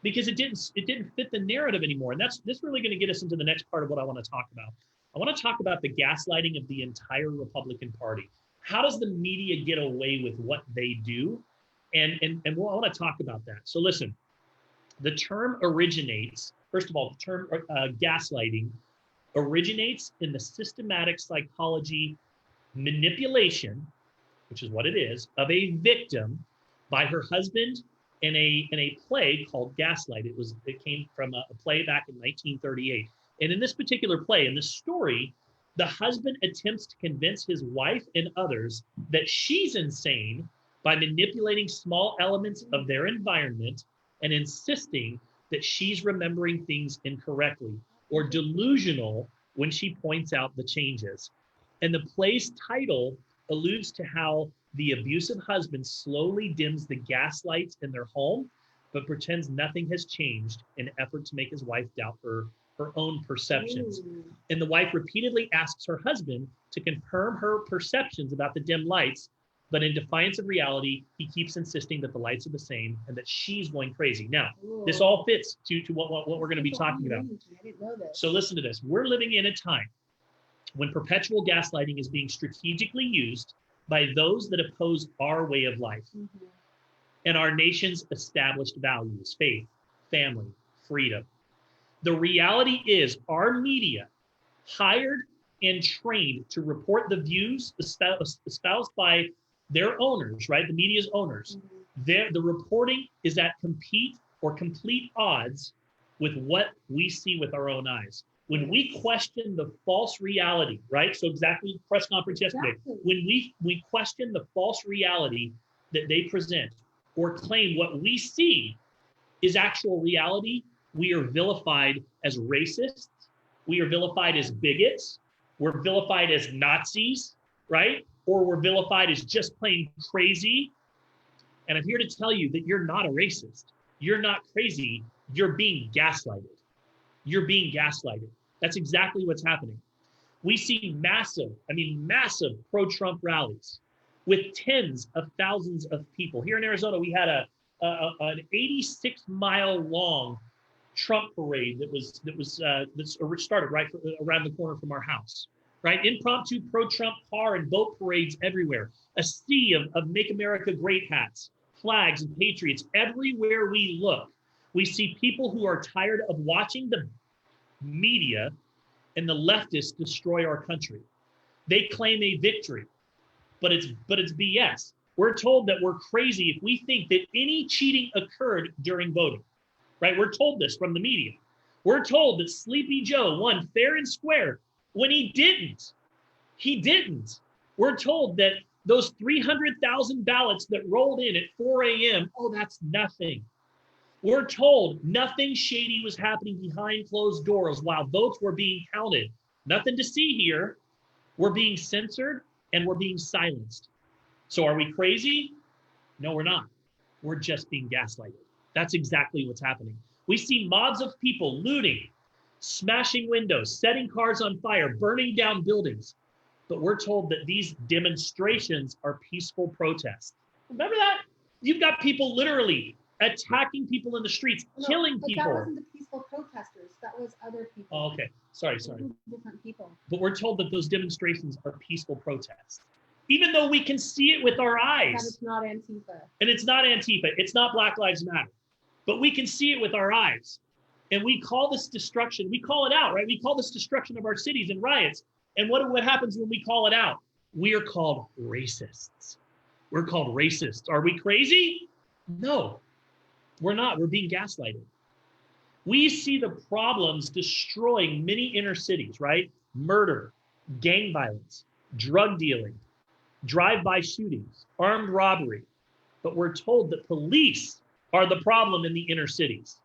Because it didn't fit the narrative anymore. And this really going to get us into the next part of what I want to talk about. I want to talk about the gaslighting of the entire Republican Party. How does the media get away with what they do? And I want to talk about that. So listen, the term originates, first of all, the term gaslighting originates in the systematic psychology manipulation, which is what it is, of a victim by her husband in a play called Gaslight. It came from a play back in 1938. And in this particular play, in this story, The husband attempts to convince his wife and others that she's insane by manipulating small elements of their environment and insisting that she's remembering things incorrectly or delusional when she points out the changes. And the play's title alludes to how the abusive husband slowly dims the gaslights in their home, but pretends nothing has changed in an effort to make his wife doubt her own perceptions. Ooh. And the wife repeatedly asks her husband to confirm her perceptions about the dim lights, but in defiance of reality, he keeps insisting that the lights are the same and that she's going crazy. Now, this all fits to what we're going to be talking about. I didn't know this. So listen to this. We're living in a time when perpetual gaslighting is being strategically used by those that oppose our way of life and our nation's established values, faith, family, freedom. The reality is our media, hired and trained to report the views espoused by their owners, right? The media's owners. The reporting is at complete odds with what we see with our own eyes. When we question the false reality, right? So exactly press conference yesterday. Exactly. When we question the false reality that they present or claim what we see is actual reality, we are vilified as racists. We are vilified as bigots. We're vilified as Nazis, right? Or we're vilified as just plain crazy. And I'm here to tell you that you're not a racist. You're not crazy. You're being gaslighted. You're being gaslighted. That's exactly what's happening. We see massive pro-Trump rallies with tens of thousands of people. Here in Arizona, we had an 86-mile long Trump parade that started right around the corner from our house, right? Impromptu pro-Trump car and boat parades everywhere. A sea of Make America Great hats, flags, and patriots everywhere we look. We see people who are tired of watching the media and the leftists destroy our country. They claim a victory, but it's BS. We're told that we're crazy if we think that any cheating occurred during voting. Right? We're told this from the media. We're told that Sleepy Joe won fair and square when he didn't. He didn't. We're told that those 300,000 ballots that rolled in at 4 a.m., oh, that's nothing. We're told nothing shady was happening behind closed doors while votes were being counted. Nothing to see here. We're being censored and we're being silenced. So are we crazy? No, we're not. We're just being gaslighted. That's exactly what's happening. We see mobs of people looting, smashing windows, setting cars on fire, burning down buildings. But we're told that these demonstrations are peaceful protests. Remember that? You've got people literally attacking people in the streets, killing people. That wasn't the peaceful protesters. That was other people. Oh, okay. Sorry. Different people. But we're told that those demonstrations are peaceful protests, even though we can see it with our eyes. That it's not Antifa. And it's not Antifa. It's not Black Lives Matter. But we can see it with our eyes. And we call this destruction. We call it out, right? We call this destruction of our cities and riots. And what happens when we call it out? We are called racists. We're called racists. Are we crazy? No, we're not. We're being gaslighted. We see the problems destroying many inner cities, right? Murder, gang violence, drug dealing, drive-by shootings, armed robbery. But we're told that police are the problem in the inner cities,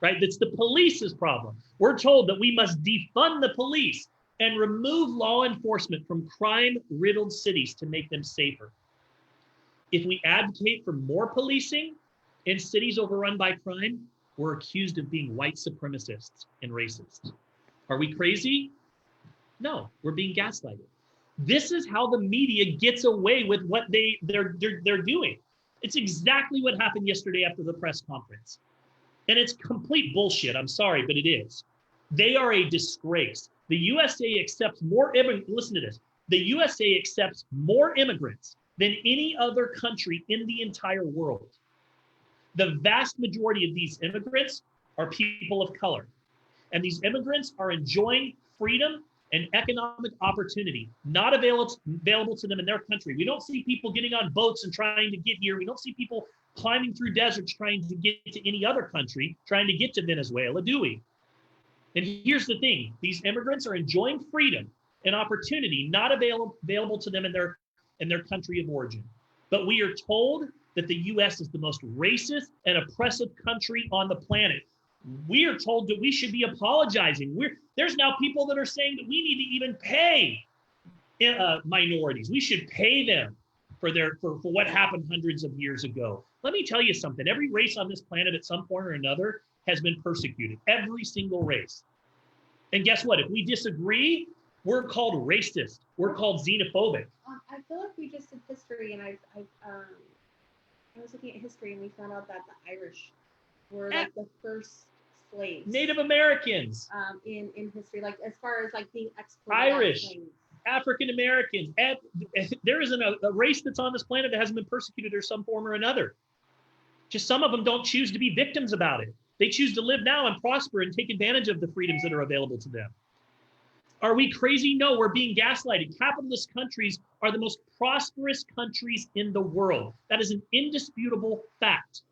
right? That's the police's problem. We're told that we must defund the police and remove law enforcement from crime-riddled cities to make them safer. If we advocate for more policing in cities overrun by crime, we're accused of being white supremacists and racists. Are we crazy? No, we're being gaslighted. This is how the media gets away with what they're doing. It's exactly what happened yesterday after the press conference. And it's complete bullshit. I'm sorry, but it is. They are a disgrace. The USA accepts more immigrants. Listen to this. The USA accepts more immigrants than any other country in the entire world. The vast majority of these immigrants are people of color. And these immigrants are enjoying freedom and economic opportunity not available to them in their country. We don't see people getting on boats and trying to get here. We don't see people climbing through deserts trying to get to any other country, trying to get to Venezuela, do we? And here's the thing. These immigrants are enjoying freedom an opportunity not available to them in their country of origin. But we are told that the US is the most racist and oppressive country on the planet. We are told that we should be apologizing. There's now people that are saying that we need to even pay minorities. We should pay them for what happened hundreds of years ago. Let me tell you something. Every race on this planet at some point or another has been persecuted. Every single race. And guess what? If we disagree, we're called racist. We're called xenophobic. I feel like we just did history, and I was looking at history, and we found out that the Irish were like the first slaves. Native Americans. In history, like as far as like being exploited. Irish, African Americans. There isn't a race that's on this planet that hasn't been persecuted in some form or another. Just some of them don't choose to be victims about it. They choose to live now and prosper and take advantage of the freedoms that are available to them. Are we crazy? No, we're being gaslighted. Capitalist countries are the most prosperous countries in the world. That is an indisputable fact.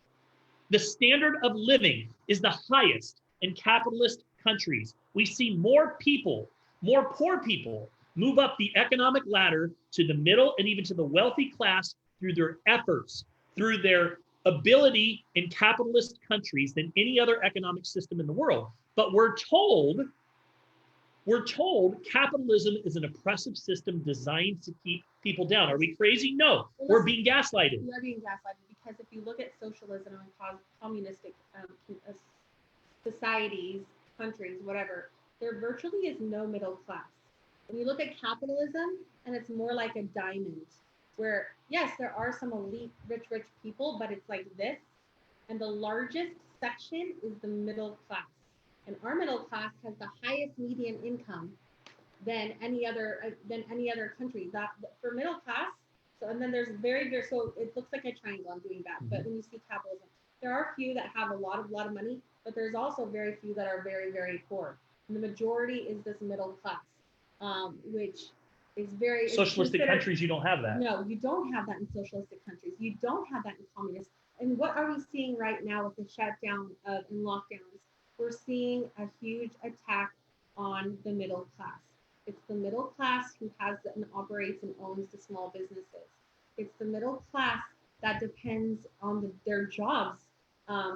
The standard of living is the highest in capitalist countries. We see more people, more poor people, move up the economic ladder to the middle and even to the wealthy class through their efforts, through their ability in capitalist countries than any other economic system in the world. But we're told capitalism is an oppressive system designed to keep people down. Are we crazy? No, we're being gaslighted. We are being gaslighted because if you look at socialism and communistic societies, countries, whatever, there virtually is no middle class. When you look at capitalism, and it's more like a diamond, where yes, there are some elite, rich people, but it's like this, and the largest section is the middle class. And our middle class has the highest median income than any other country. That for middle class. So and then there's so it looks like a triangle. I'm doing that, but when you see capitalism, there are few that have a lot of money, but there's also very few that are very, very poor. And the majority is this middle class, which is very socialistic countries. You don't have that. No, you don't have that in socialistic countries. You don't have that in communist. And what are we seeing right now with the shutdown and lockdowns? We're seeing a huge attack on the middle class. It's the middle class who has and operates and owns the small businesses. It's the middle class that depends on their jobs.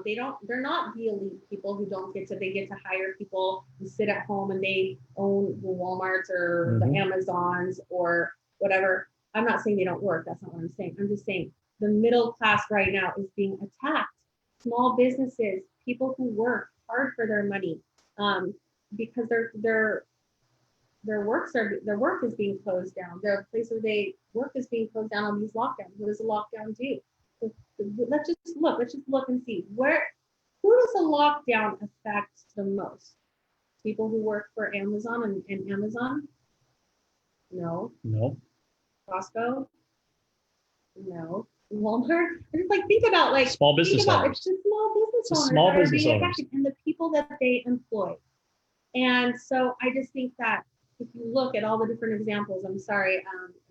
They're not the elite people who they get to hire people who sit at home and they own the Walmarts or the Amazons or whatever. I'm not saying they don't work. That's not what I'm saying. I'm just saying the middle class right now is being attacked. Small businesses, people who work hard for their money, because their work is being closed down. Their place where they work is being closed down on these lockdowns. What does a lockdown do? So let's just look and see who does a lockdown affect the most? People who work for Amazon and Amazon? No. Costco? No. Walmart? Just think about small business owners. It's just small business owners affected, and the people that they employ. And so I just think that if you look at all the different examples, I'm sorry,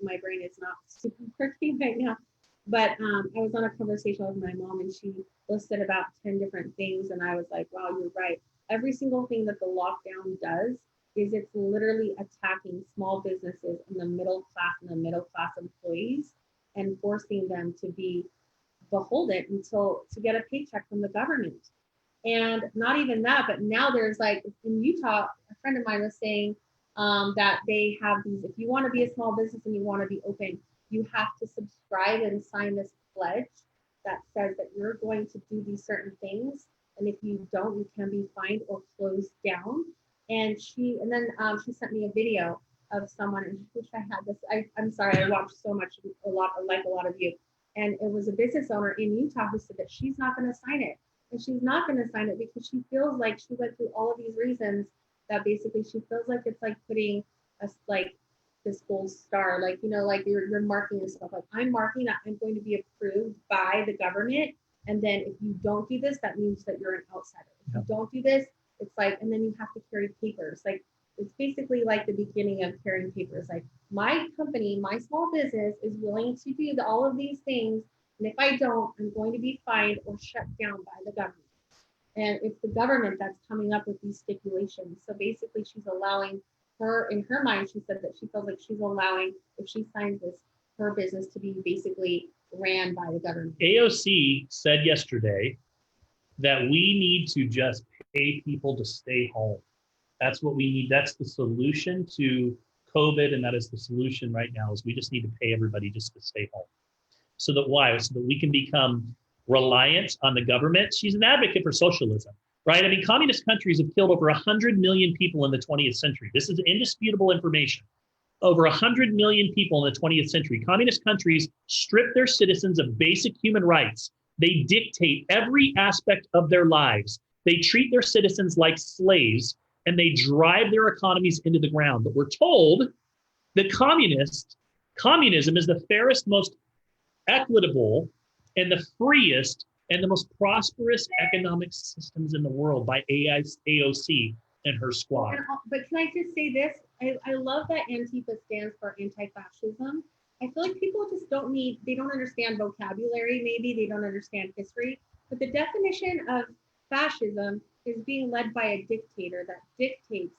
my brain is not super working right now, but I was on a conversation with my mom and she listed about 10 different things. And I was like, wow, you're right. Every single thing that the lockdown does is it's literally attacking small businesses and the middle class employees and forcing them to be beholden to get a paycheck from the government. And not even that, but now there's in Utah, a friend of mine was saying that they have these, if you want to be a small business and you want to be open, you have to subscribe and sign this pledge that says that you're going to do these certain things. And if you don't, you can be fined or closed down. And then she sent me a video of someone, and I wish I had this. I'm sorry, I watched so much, a lot of you. And it was a business owner in Utah who said that she's not going to sign it. And she's not going to sign it because she feels like she went through all of these reasons that basically she feels like it's like putting us this gold star, you're marking yourself. I'm marking that I'm going to be approved by the government. And then if you don't do this, that means that you're an outsider. If you don't do this, it's and then you have to carry papers. It's basically like the beginning of carrying papers. My company, my small business is willing to do all of these things. And if I don't, I'm going to be fined or shut down by the government. And it's the government that's coming up with these stipulations. So basically she's allowing in her mind, she said that she feels like she's allowing, if she signs this, her business to be basically ran by the government. AOC said yesterday that we need to just pay people to stay home. That's what we need. That's the solution to COVID, and that is the solution right now, is we just need to pay everybody just to stay home. So that why? So that we can become reliant on the government. She's an advocate for socialism, right? I mean, communist countries have killed over 100 million people in the 20th century. This is indisputable information. Over 100 million people in the 20th century. Communist countries strip their citizens of basic human rights. They dictate every aspect of their lives. They treat their citizens like slaves, and they drive their economies into the ground. But we're told that communism is the fairest, most equitable, and the freest, and the most prosperous economic systems in the world by AOC and her squad. But can I just say this? I love that Antifa stands for anti-fascism. I feel like people just they don't understand vocabulary, maybe they don't understand history, but the definition of fascism is being led by a dictator that dictates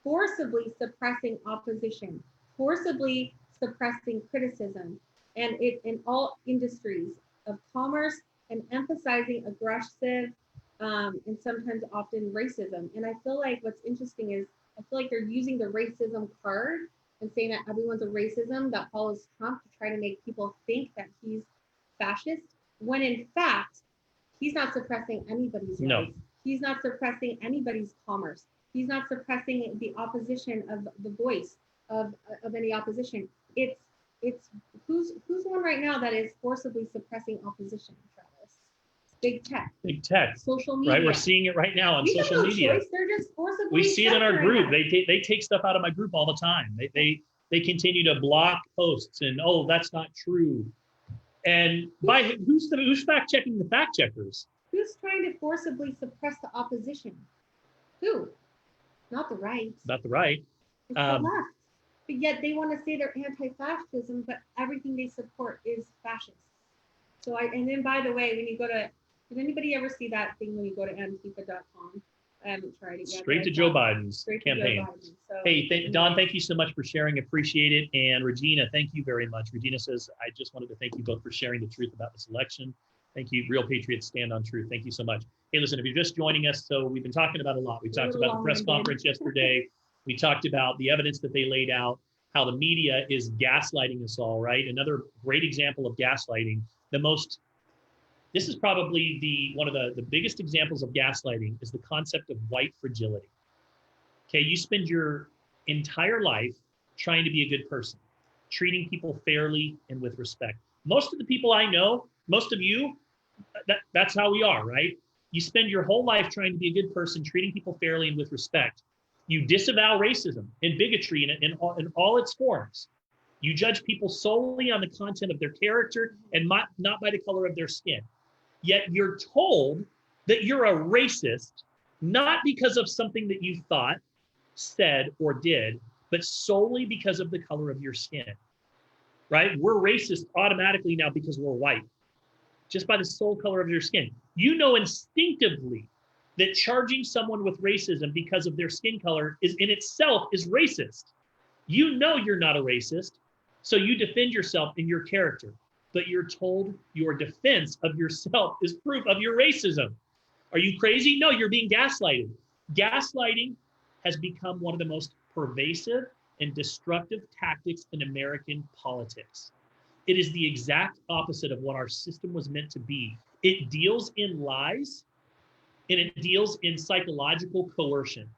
forcibly suppressing opposition, forcibly suppressing criticism, and it in all industries of commerce, and emphasizing aggressive and sometimes often racism. And I feel like what's interesting is I feel like they're using the racism card and saying that everyone's a racism that follows Trump to try to make people think that he's fascist, when in fact, he's not suppressing anybody's rights. He's not suppressing anybody's commerce. He's not suppressing the opposition of the voice of any opposition. It's who's the one right now that is forcibly suppressing opposition, Travis? Big tech. Big tech. Social media. Right, we're seeing it right now on social media. Choice. They're just forcibly. We see it in our group. Right, They take stuff out of my group all the time. They continue to block posts and that's not true. And by who's fact checking the fact checkers? Who's trying to forcibly suppress the opposition? Who? Not the right. Not the right. It's the left. But yet they want to say they're anti-fascism, but everything they support is fascist. So and then by the way, when you go to, did anybody ever see that thing when you go to antifa.com? I haven't tried it yet. Straight to Joe Biden's campaign. So, hey, Don, thank you so much for sharing. Appreciate it. And Regina, thank you very much. Regina says, I just wanted to thank you both for sharing the truth about this election. Thank you. Real Patriots stand on truth. Thank you so much. Hey, listen, if you're just joining us, so we've been talking about a lot. We talked about the press conference yesterday. We talked about the evidence that they laid out, how the media is gaslighting us all, right? Another great example of gaslighting. This is probably one of the biggest examples of gaslighting is the concept of white fragility. Okay, you spend your entire life trying to be a good person, treating people fairly and with respect. Most of the people I know, most of you, that's how we are, right? You spend your whole life trying to be a good person, treating people fairly and with respect. You disavow racism and bigotry in all its forms. You judge people solely on the content of their character and not by the color of their skin. Yet you're told that you're a racist, not because of something that you thought, said, or did, but solely because of the color of your skin, right? We're racist automatically now because we're white, just by the sole color of your skin. You know instinctively that charging someone with racism because of their skin color is in itself is racist. You know you're not a racist, so you defend yourself in your character, but you're told your defense of yourself is proof of your racism. Are you crazy? No, you're being gaslighted. Gaslighting has become one of the most pervasive and destructive tactics in American politics. It is the exact opposite of what our system was meant to be. It deals in lies, and it deals in psychological coercion,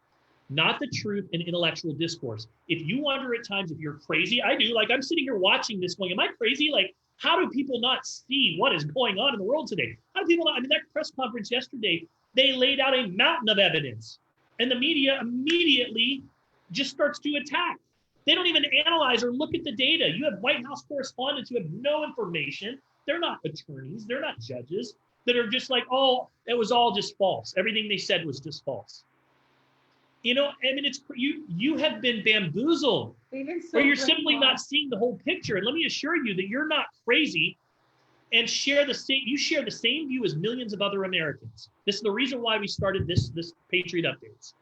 not the truth and intellectual discourse. If you wonder at times if you're crazy, I do. Like, I'm sitting here watching this going, am I crazy? Like, how do people not see what is going on in the world today? How do people not? I mean, that press conference yesterday, they laid out a mountain of evidence, and the media immediately just starts to attack. They don't even analyze or look at the data. You have White House correspondents who have no information. They're not attorneys. They're not judges that are just like, oh, it was all just false. Everything they said was just false. You know, I mean, it's you have been bamboozled, or you're simply not seeing the whole picture. And let me assure you that you're not crazy and you share the same view as millions of other Americans. This is the reason why we started this Patriot Updates.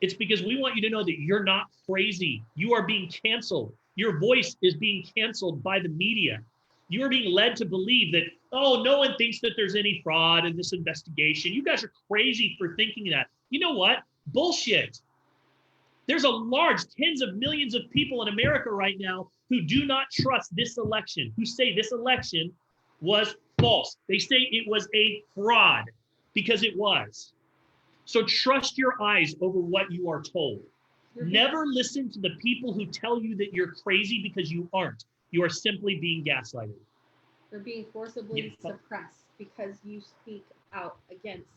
It's because we want you to know that you're not crazy. You are being canceled. Your voice is being canceled by the media. You are being led to believe that, oh, no one thinks that there's any fraud in this investigation. You guys are crazy for thinking that. You know what? Bullshit. There's a large tens of millions of people in America right now who do not trust this election, who say this election was false. They say it was a fraud because it was. So trust your eyes over what you are told. Never listen to the people who tell you that you're crazy because you aren't. You are simply being gaslighted. They're being forcibly suppressed because you speak out against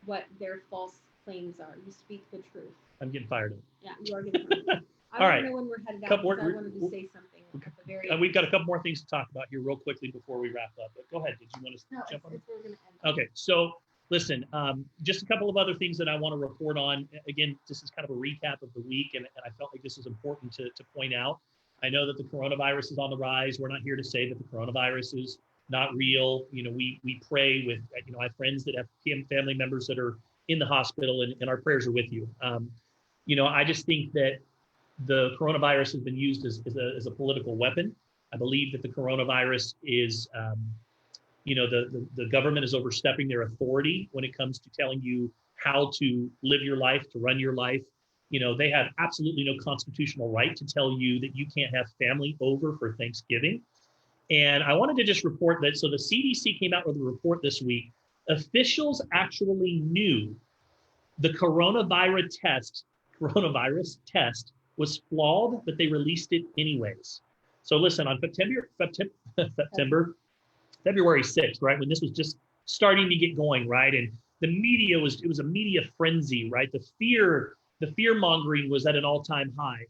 what their false claims are. You speak the truth. I'm getting fired up. Yeah, you are getting fired up. I All want right. to know when we're headed out because I wanted to say something at the very end. We've got a couple more things to talk about here real quickly before we wrap up. But go ahead. Did you want to jump on? We're going to end. Okay, so listen, just a couple of other things that I want to report on. Again, this is kind of a recap of the week, and I felt like this is important to point out. I know that the coronavirus is on the rise. We're not here to say that the coronavirus is not real. You know, we pray with, you know, I have friends that have family members that are in the hospital, and our prayers are with you. You know, I just think that the coronavirus has been used as a political weapon. I believe that the coronavirus is, you know, the government is overstepping their authority when it comes to telling you how to live your life, to run your life. You know, they have absolutely no constitutional right to tell you that you can't have family over for Thanksgiving. And I wanted to just report that. So the CDC came out with a report this week. Officials actually knew the coronavirus test was flawed, but they released it anyways. So listen, on February 6th, right, when this was just starting to get going, right, and the media it was a media frenzy, right? The fear mongering was at an all-time high,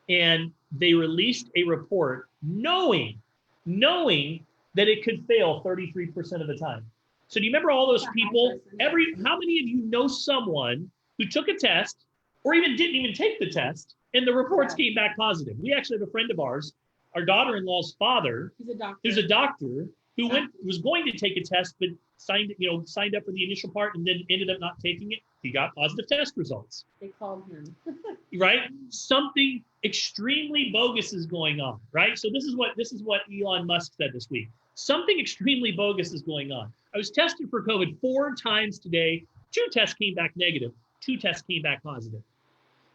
and they released a report knowing that it could fail 33% of the time. So do you remember all those people? How many of you know someone who took a test or even didn't even take the test and the reports came back positive? We actually have a friend of ours, our daughter-in-law's father, who's a doctor, who was going to take a test but signed up for the initial part and then ended up not taking it. He got positive test results. They called him. Right? Something extremely bogus is going on, right? So this is what Elon Musk said this week. Something extremely bogus is going on. I was tested for COVID 4 times today. 2 tests came back negative. 2 tests came back positive.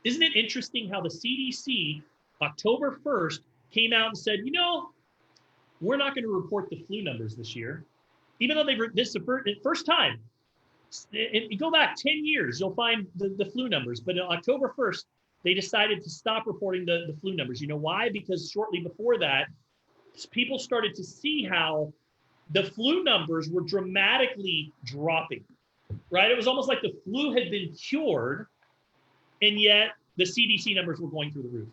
Isn't it interesting how the CDC, October 1st, came out and said, you know, we're not going to report the flu numbers this year, even though this is the first time. You go back 10 years, you'll find the flu numbers. But on October 1st, they decided to stop reporting the flu numbers. You know why? Because shortly before that, people started to see how the flu numbers were dramatically dropping, right? It was almost like the flu had been cured, and yet the CDC numbers were going through the roof.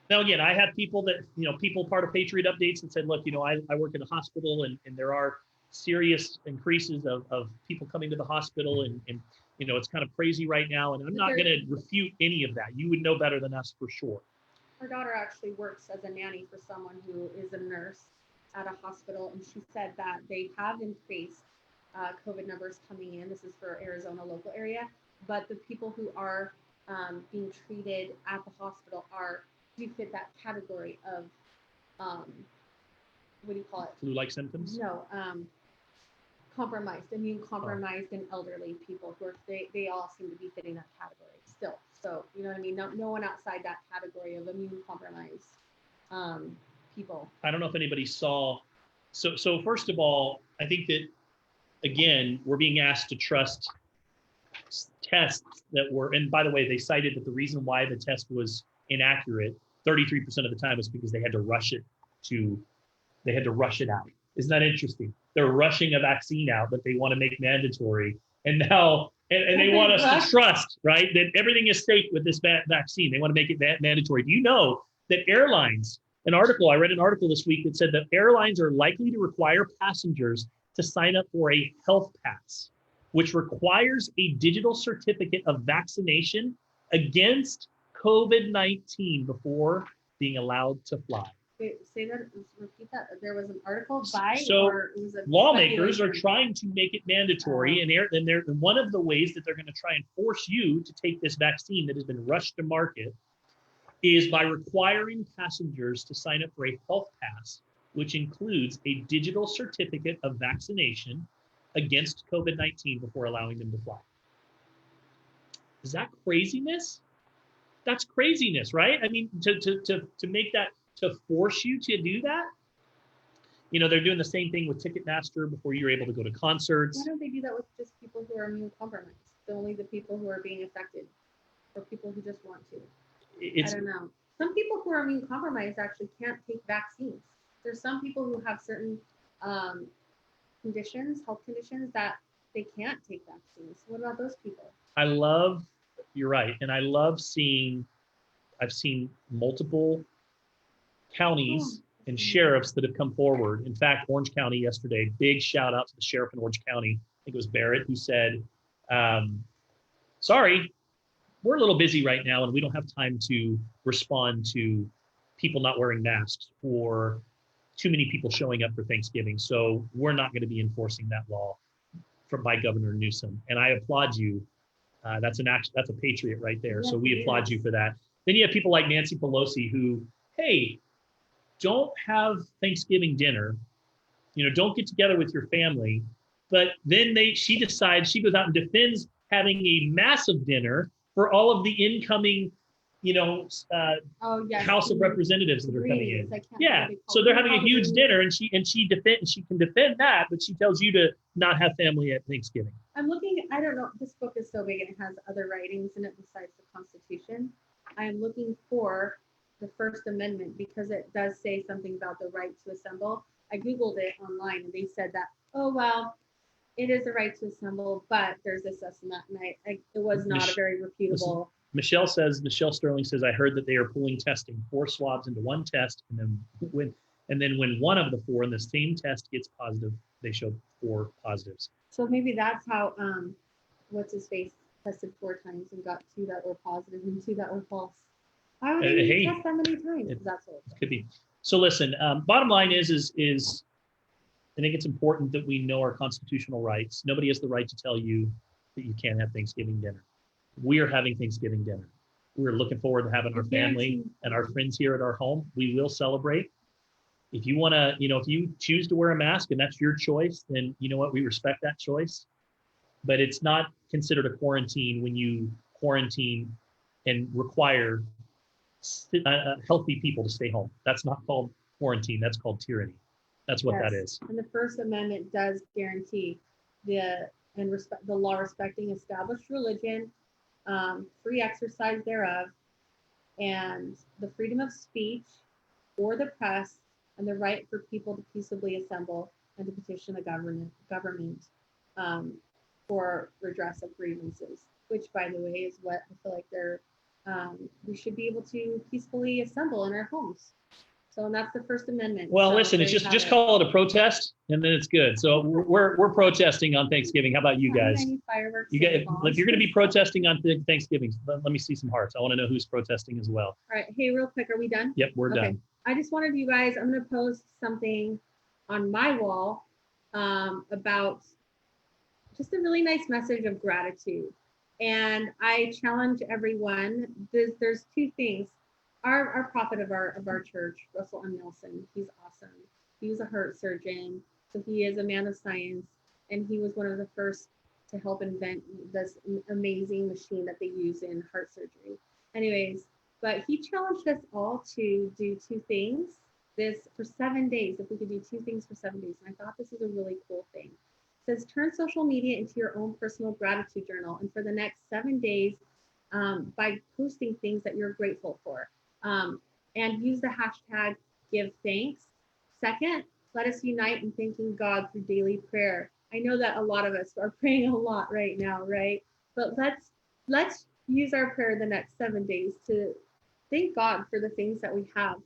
Now, again, I have people that, you know, people part of Patriot updates and said, look, you know, I work in a hospital and there are serious increases of people coming to the hospital and, you know, it's kind of crazy right now. And I'm not going to refute any of that. You would know better than us for sure. Her daughter actually works as a nanny for someone who is a nurse at a hospital. And she said that they have increased COVID numbers coming in. This is for Arizona local area. But the people who are being treated at the hospital do fit that category of, what do you call it? Flu-like symptoms? No, compromised, immune compromised and elderly people who they all seem to be fitting that category still. So, you know what I mean? No one outside that category of immune compromised people. I don't know if anybody saw. So first of all, I think that, again, we're being asked to trust tests that were, and by the way, they cited that the reason why the test was inaccurate 33% of the time was because they had to rush it out. Isn't that interesting? They're rushing a vaccine out that they want to make mandatory. And now, and they want us to trust, right, that everything is safe with this vaccine. They want to make it mandatory. Do you know that airlines, I read an article this week that said that airlines are likely to require passengers to sign up for a health pass, which requires a digital certificate of vaccination against COVID-19 before being allowed to fly. Wait, say that, repeat that. There was an article by, So or it was a lawmakers are speculation? trying to make it mandatory, and one of the ways that they're going to try and force you to take this vaccine that has been rushed to market is by requiring passengers to sign up for a health pass, which includes a digital certificate of vaccination against COVID-19 before allowing them to fly. Is that craziness? That's craziness, right? I mean, to make that, to force you to do that. You know, they're doing the same thing with Ticketmaster before you're able to go to concerts. Why don't they do that with just people who are immune compromised? Only the people who are being affected, or people who just want to. I don't know. Some people who are immune compromised actually can't take vaccines. There's some people who have certain conditions, health conditions, that they can't take vaccines. What about those people? You're right. And I love seeing, I've seen multiple counties and sheriffs that have come forward. In fact, Orange County yesterday, big shout out to the sheriff in Orange County. I think it was Barrett, who said, sorry, we're a little busy right now and we don't have time to respond to people not wearing masks or too many people showing up for Thanksgiving. So we're not going to be enforcing that law by Governor Newsom. And I applaud you. That's a patriot right there. Yes, so we applaud you for that. Then you have people like Nancy Pelosi who, hey, don't have Thanksgiving dinner. You know, don't get together with your family. But then she decides, she goes out and defends having a massive dinner for all of the incoming, you know, House of Representatives that are coming in. Yeah, so they're having a huge dinner, and she can defend that, but she tells you to not have family at Thanksgiving. I'm looking. I don't know. This book is so big and it has other writings in it besides the Constitution. I'm looking for the First Amendment because it does say something about the right to assemble. I googled it online and they said that, oh well, it is a right to assemble, but there's this, and that, and it was not a very reputable. Michelle Sterling says, I heard that they are pulling testing, 4 swabs into one test, and then when one of the 4 in the same test gets positive, they show 4 positives. So maybe that's how what's his face tested 4 times and got 2 that were positive and 2 that were false. Why would they test that many times? That's what it could be. So listen, bottom line is I think it's important that we know our constitutional rights. Nobody has the right to tell you that you can't have Thanksgiving dinner. We are having Thanksgiving dinner. We're looking forward to having our family and our friends here at our home. We will celebrate. If you want to, if you choose to wear a mask and that's your choice, then you know what, we respect that choice. But it's not considered a quarantine when you quarantine and require healthy people to stay home. That's not called quarantine. That's called tyranny. That's what that is. And the First Amendment does guarantee the law respecting established religion, free exercise thereof, and the freedom of speech or the press, and the right for people to peaceably assemble and to petition the government for redress of grievances, which, by the way, is what I feel like we should be able to peacefully assemble in our homes. So, and that's the First Amendment. Well, listen, it's just call it a protest, and then it's good. So we're protesting on Thanksgiving. How about you guys? Fireworks. You guys, if you're going to be protesting on Thanksgiving, let me see some hearts. I want to know who's protesting as well. All right. Hey, real quick, are we done? Yep, we're done. I just wanted you guys. I'm going to post something on my wall about just a really nice message of gratitude, and I challenge everyone. There's 2 things. Our prophet of our church, Russell M. Nelson, he's awesome. He was a heart surgeon, so he is a man of science, and he was one of the first to help invent this amazing machine that they use in heart surgery. Anyways, but he challenged us all to do 2 things for 7 days. If we could do 2 things for 7 days, and I thought this is a really cool thing. It says, turn social media into your own personal gratitude journal, and for the next 7 days, by posting things that you're grateful for. And use the hashtag give thanks. Second, let us unite in thanking God through daily prayer. I know that a lot of us are praying a lot right now, right? But let's use our prayer the next 7 days to thank God for the things that we have.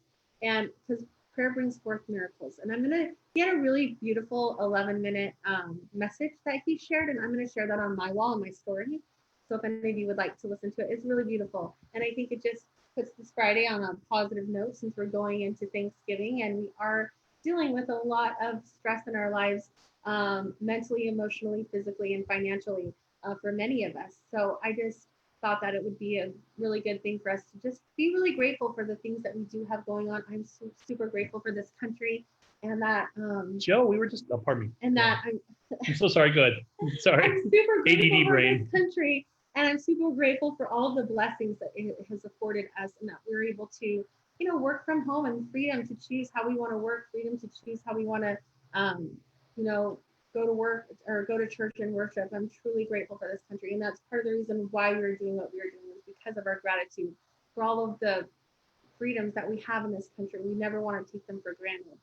And because prayer brings forth miracles. And he had a really beautiful 11-minute message that he shared, and I'm going to share that on my wall in my story. So if any of you would like to listen to it, it's really beautiful. And I think it just puts this Friday on a positive note since we're going into Thanksgiving and we are dealing with a lot of stress in our lives, mentally, emotionally, physically, and financially for many of us. So I just thought that it would be a really good thing for us to just be really grateful for the things that we do have going on. I'm super grateful for this country and that Joe, we were just pardon me. And that I'm so sorry. Good. Sorry. I'm super grateful ADD for brain. this country, and I'm super grateful for all the blessings that it has afforded us, and that we're able to, you know, work from home and freedom to choose how we want to work, freedom to choose how we want to, you know, go to work or go to church and worship. I'm truly grateful for this country, and that's part of the reason why we're doing what we're doing, is because of our gratitude for all of the freedoms that we have in this country. We never want to take them for granted.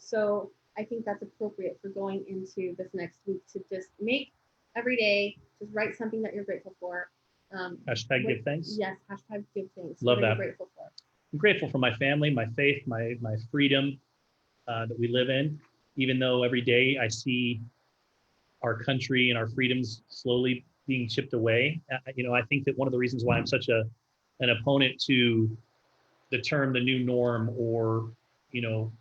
So I think that's appropriate for going into this next week, to just make every day, just write something that you're grateful for. Hashtag give thanks. Yes, hashtag give thanks. Love what are that. you grateful for? I'm grateful for my family, my faith, my freedom that we live in. Even though every day I see our country and our freedoms slowly being chipped away, you know, I think that one of the reasons why I'm such an opponent to the term the new norm, or, you know,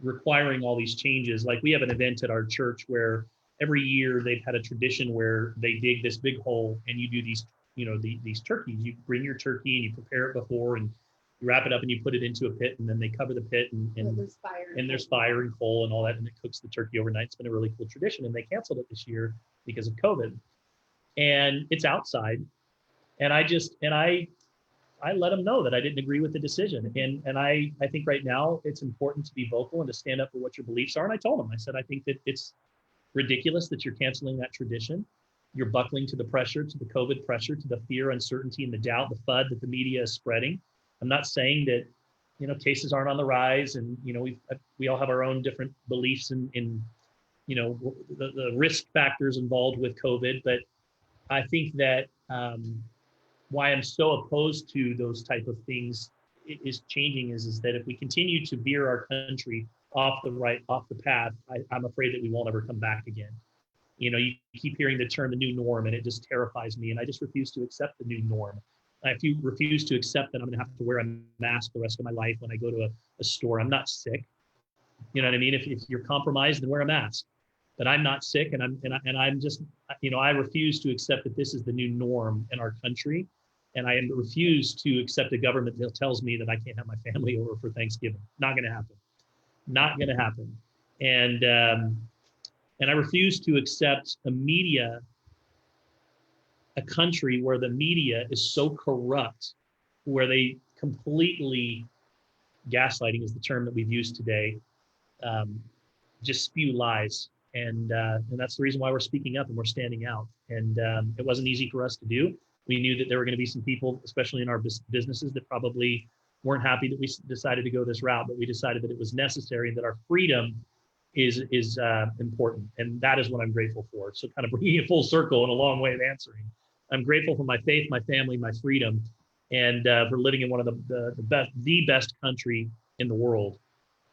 requiring all these changes. Like, we have an event at our church where every year they've had a tradition where they dig this big hole and you do these, you know, these turkeys. You bring your turkey and you prepare it before and you wrap it up and you put it into a pit, and then they cover the pit and there's fire and coal and all that, and it cooks the turkey overnight. It's been a really cool tradition, and they canceled it this year because of COVID. And it's outside, and I let them know that I didn't agree with the decision. And I think right now it's important to be vocal and to stand up for what your beliefs are. And I told them, I said, I think that it's ridiculous that you're canceling that tradition. You're buckling to the pressure, to the COVID pressure, to the fear, uncertainty, and the doubt, the FUD that the media is spreading. I'm not saying that, you know, cases aren't on the rise, and, you know, we all have our own different beliefs in you know, the risk factors involved with COVID. But I think that why I'm so opposed to those type of things is changing is that if we continue to veer our country off the path, I'm afraid that we won't ever come back again. You know, you keep hearing the term the new norm, and it just terrifies me. And I just refuse to accept the new norm. If you refuse to accept that I'm going to have to wear a mask the rest of my life when I go to a store, I'm not sick. You know what I mean? If you're compromised, then wear a mask. But I'm not sick, and I'm just, you know, I refuse to accept that this is the new norm in our country. And I refuse to accept a government that tells me that I can't have my family over for Thanksgiving. Not going to happen. Not going to happen. And I refuse to accept a country where the media is so corrupt, where they completely, gaslighting is the term that we've used today, just spew lies. And that's the reason why we're speaking up and we're standing out. And it wasn't easy for us to do. We knew that there were going to be some people, especially in our businesses, that probably weren't happy that we decided to go this route, but we decided that it was necessary and that our freedom is important. And that is what I'm grateful for. So kind of bringing it full circle in a long way of answering. I'm grateful for my faith, my family, my freedom, and for living in one of the best country in the world.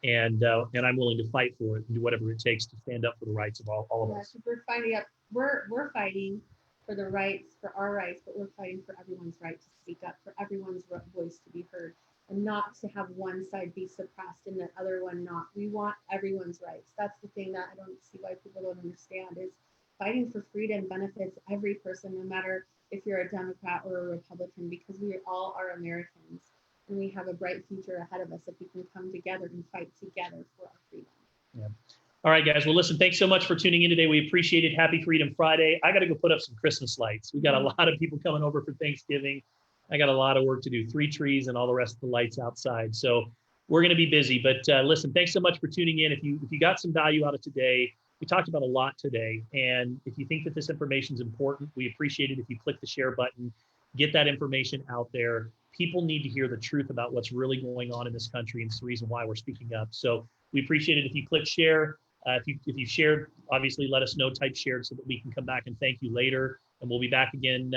And I'm willing to fight for it and do whatever it takes to stand up for the rights of all of us. We're fighting for the rights, for our rights, but we're fighting for everyone's right to speak up, for everyone's voice to be heard, and not to have one side be suppressed and the other one not. We want everyone's rights. That's the thing that I don't see why people don't understand, is fighting for freedom benefits every person, no matter if you're a Democrat or a Republican, because we all are Americans. And we have a bright future ahead of us if we can come together and fight together for our freedom. Yeah. All right, guys. Well, listen, thanks so much for tuning in today. We appreciate it. Happy Freedom Friday. I got to go put up some Christmas lights. We got a lot of people coming over for Thanksgiving. I got a lot of work to do, 3 trees and all the rest of the lights outside. So we're going to be busy. But listen, thanks so much for tuning in. If you got some value out of today, we talked about a lot today. And if you think that this information is important, we appreciate it if you click the share button, get that information out there. People need to hear the truth about what's really going on in this country, and it's the reason why we're speaking up. So we appreciate it if you click share. If you shared, obviously let us know, type shared, so that we can come back and thank you later. And we'll be back again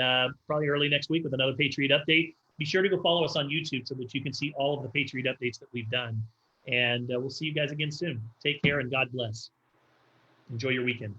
probably early next week with another Patriot update. Be sure to go follow us on YouTube so that you can see all of the Patriot updates that we've done. And we'll see you guys again soon. Take care and God bless. Enjoy your weekend.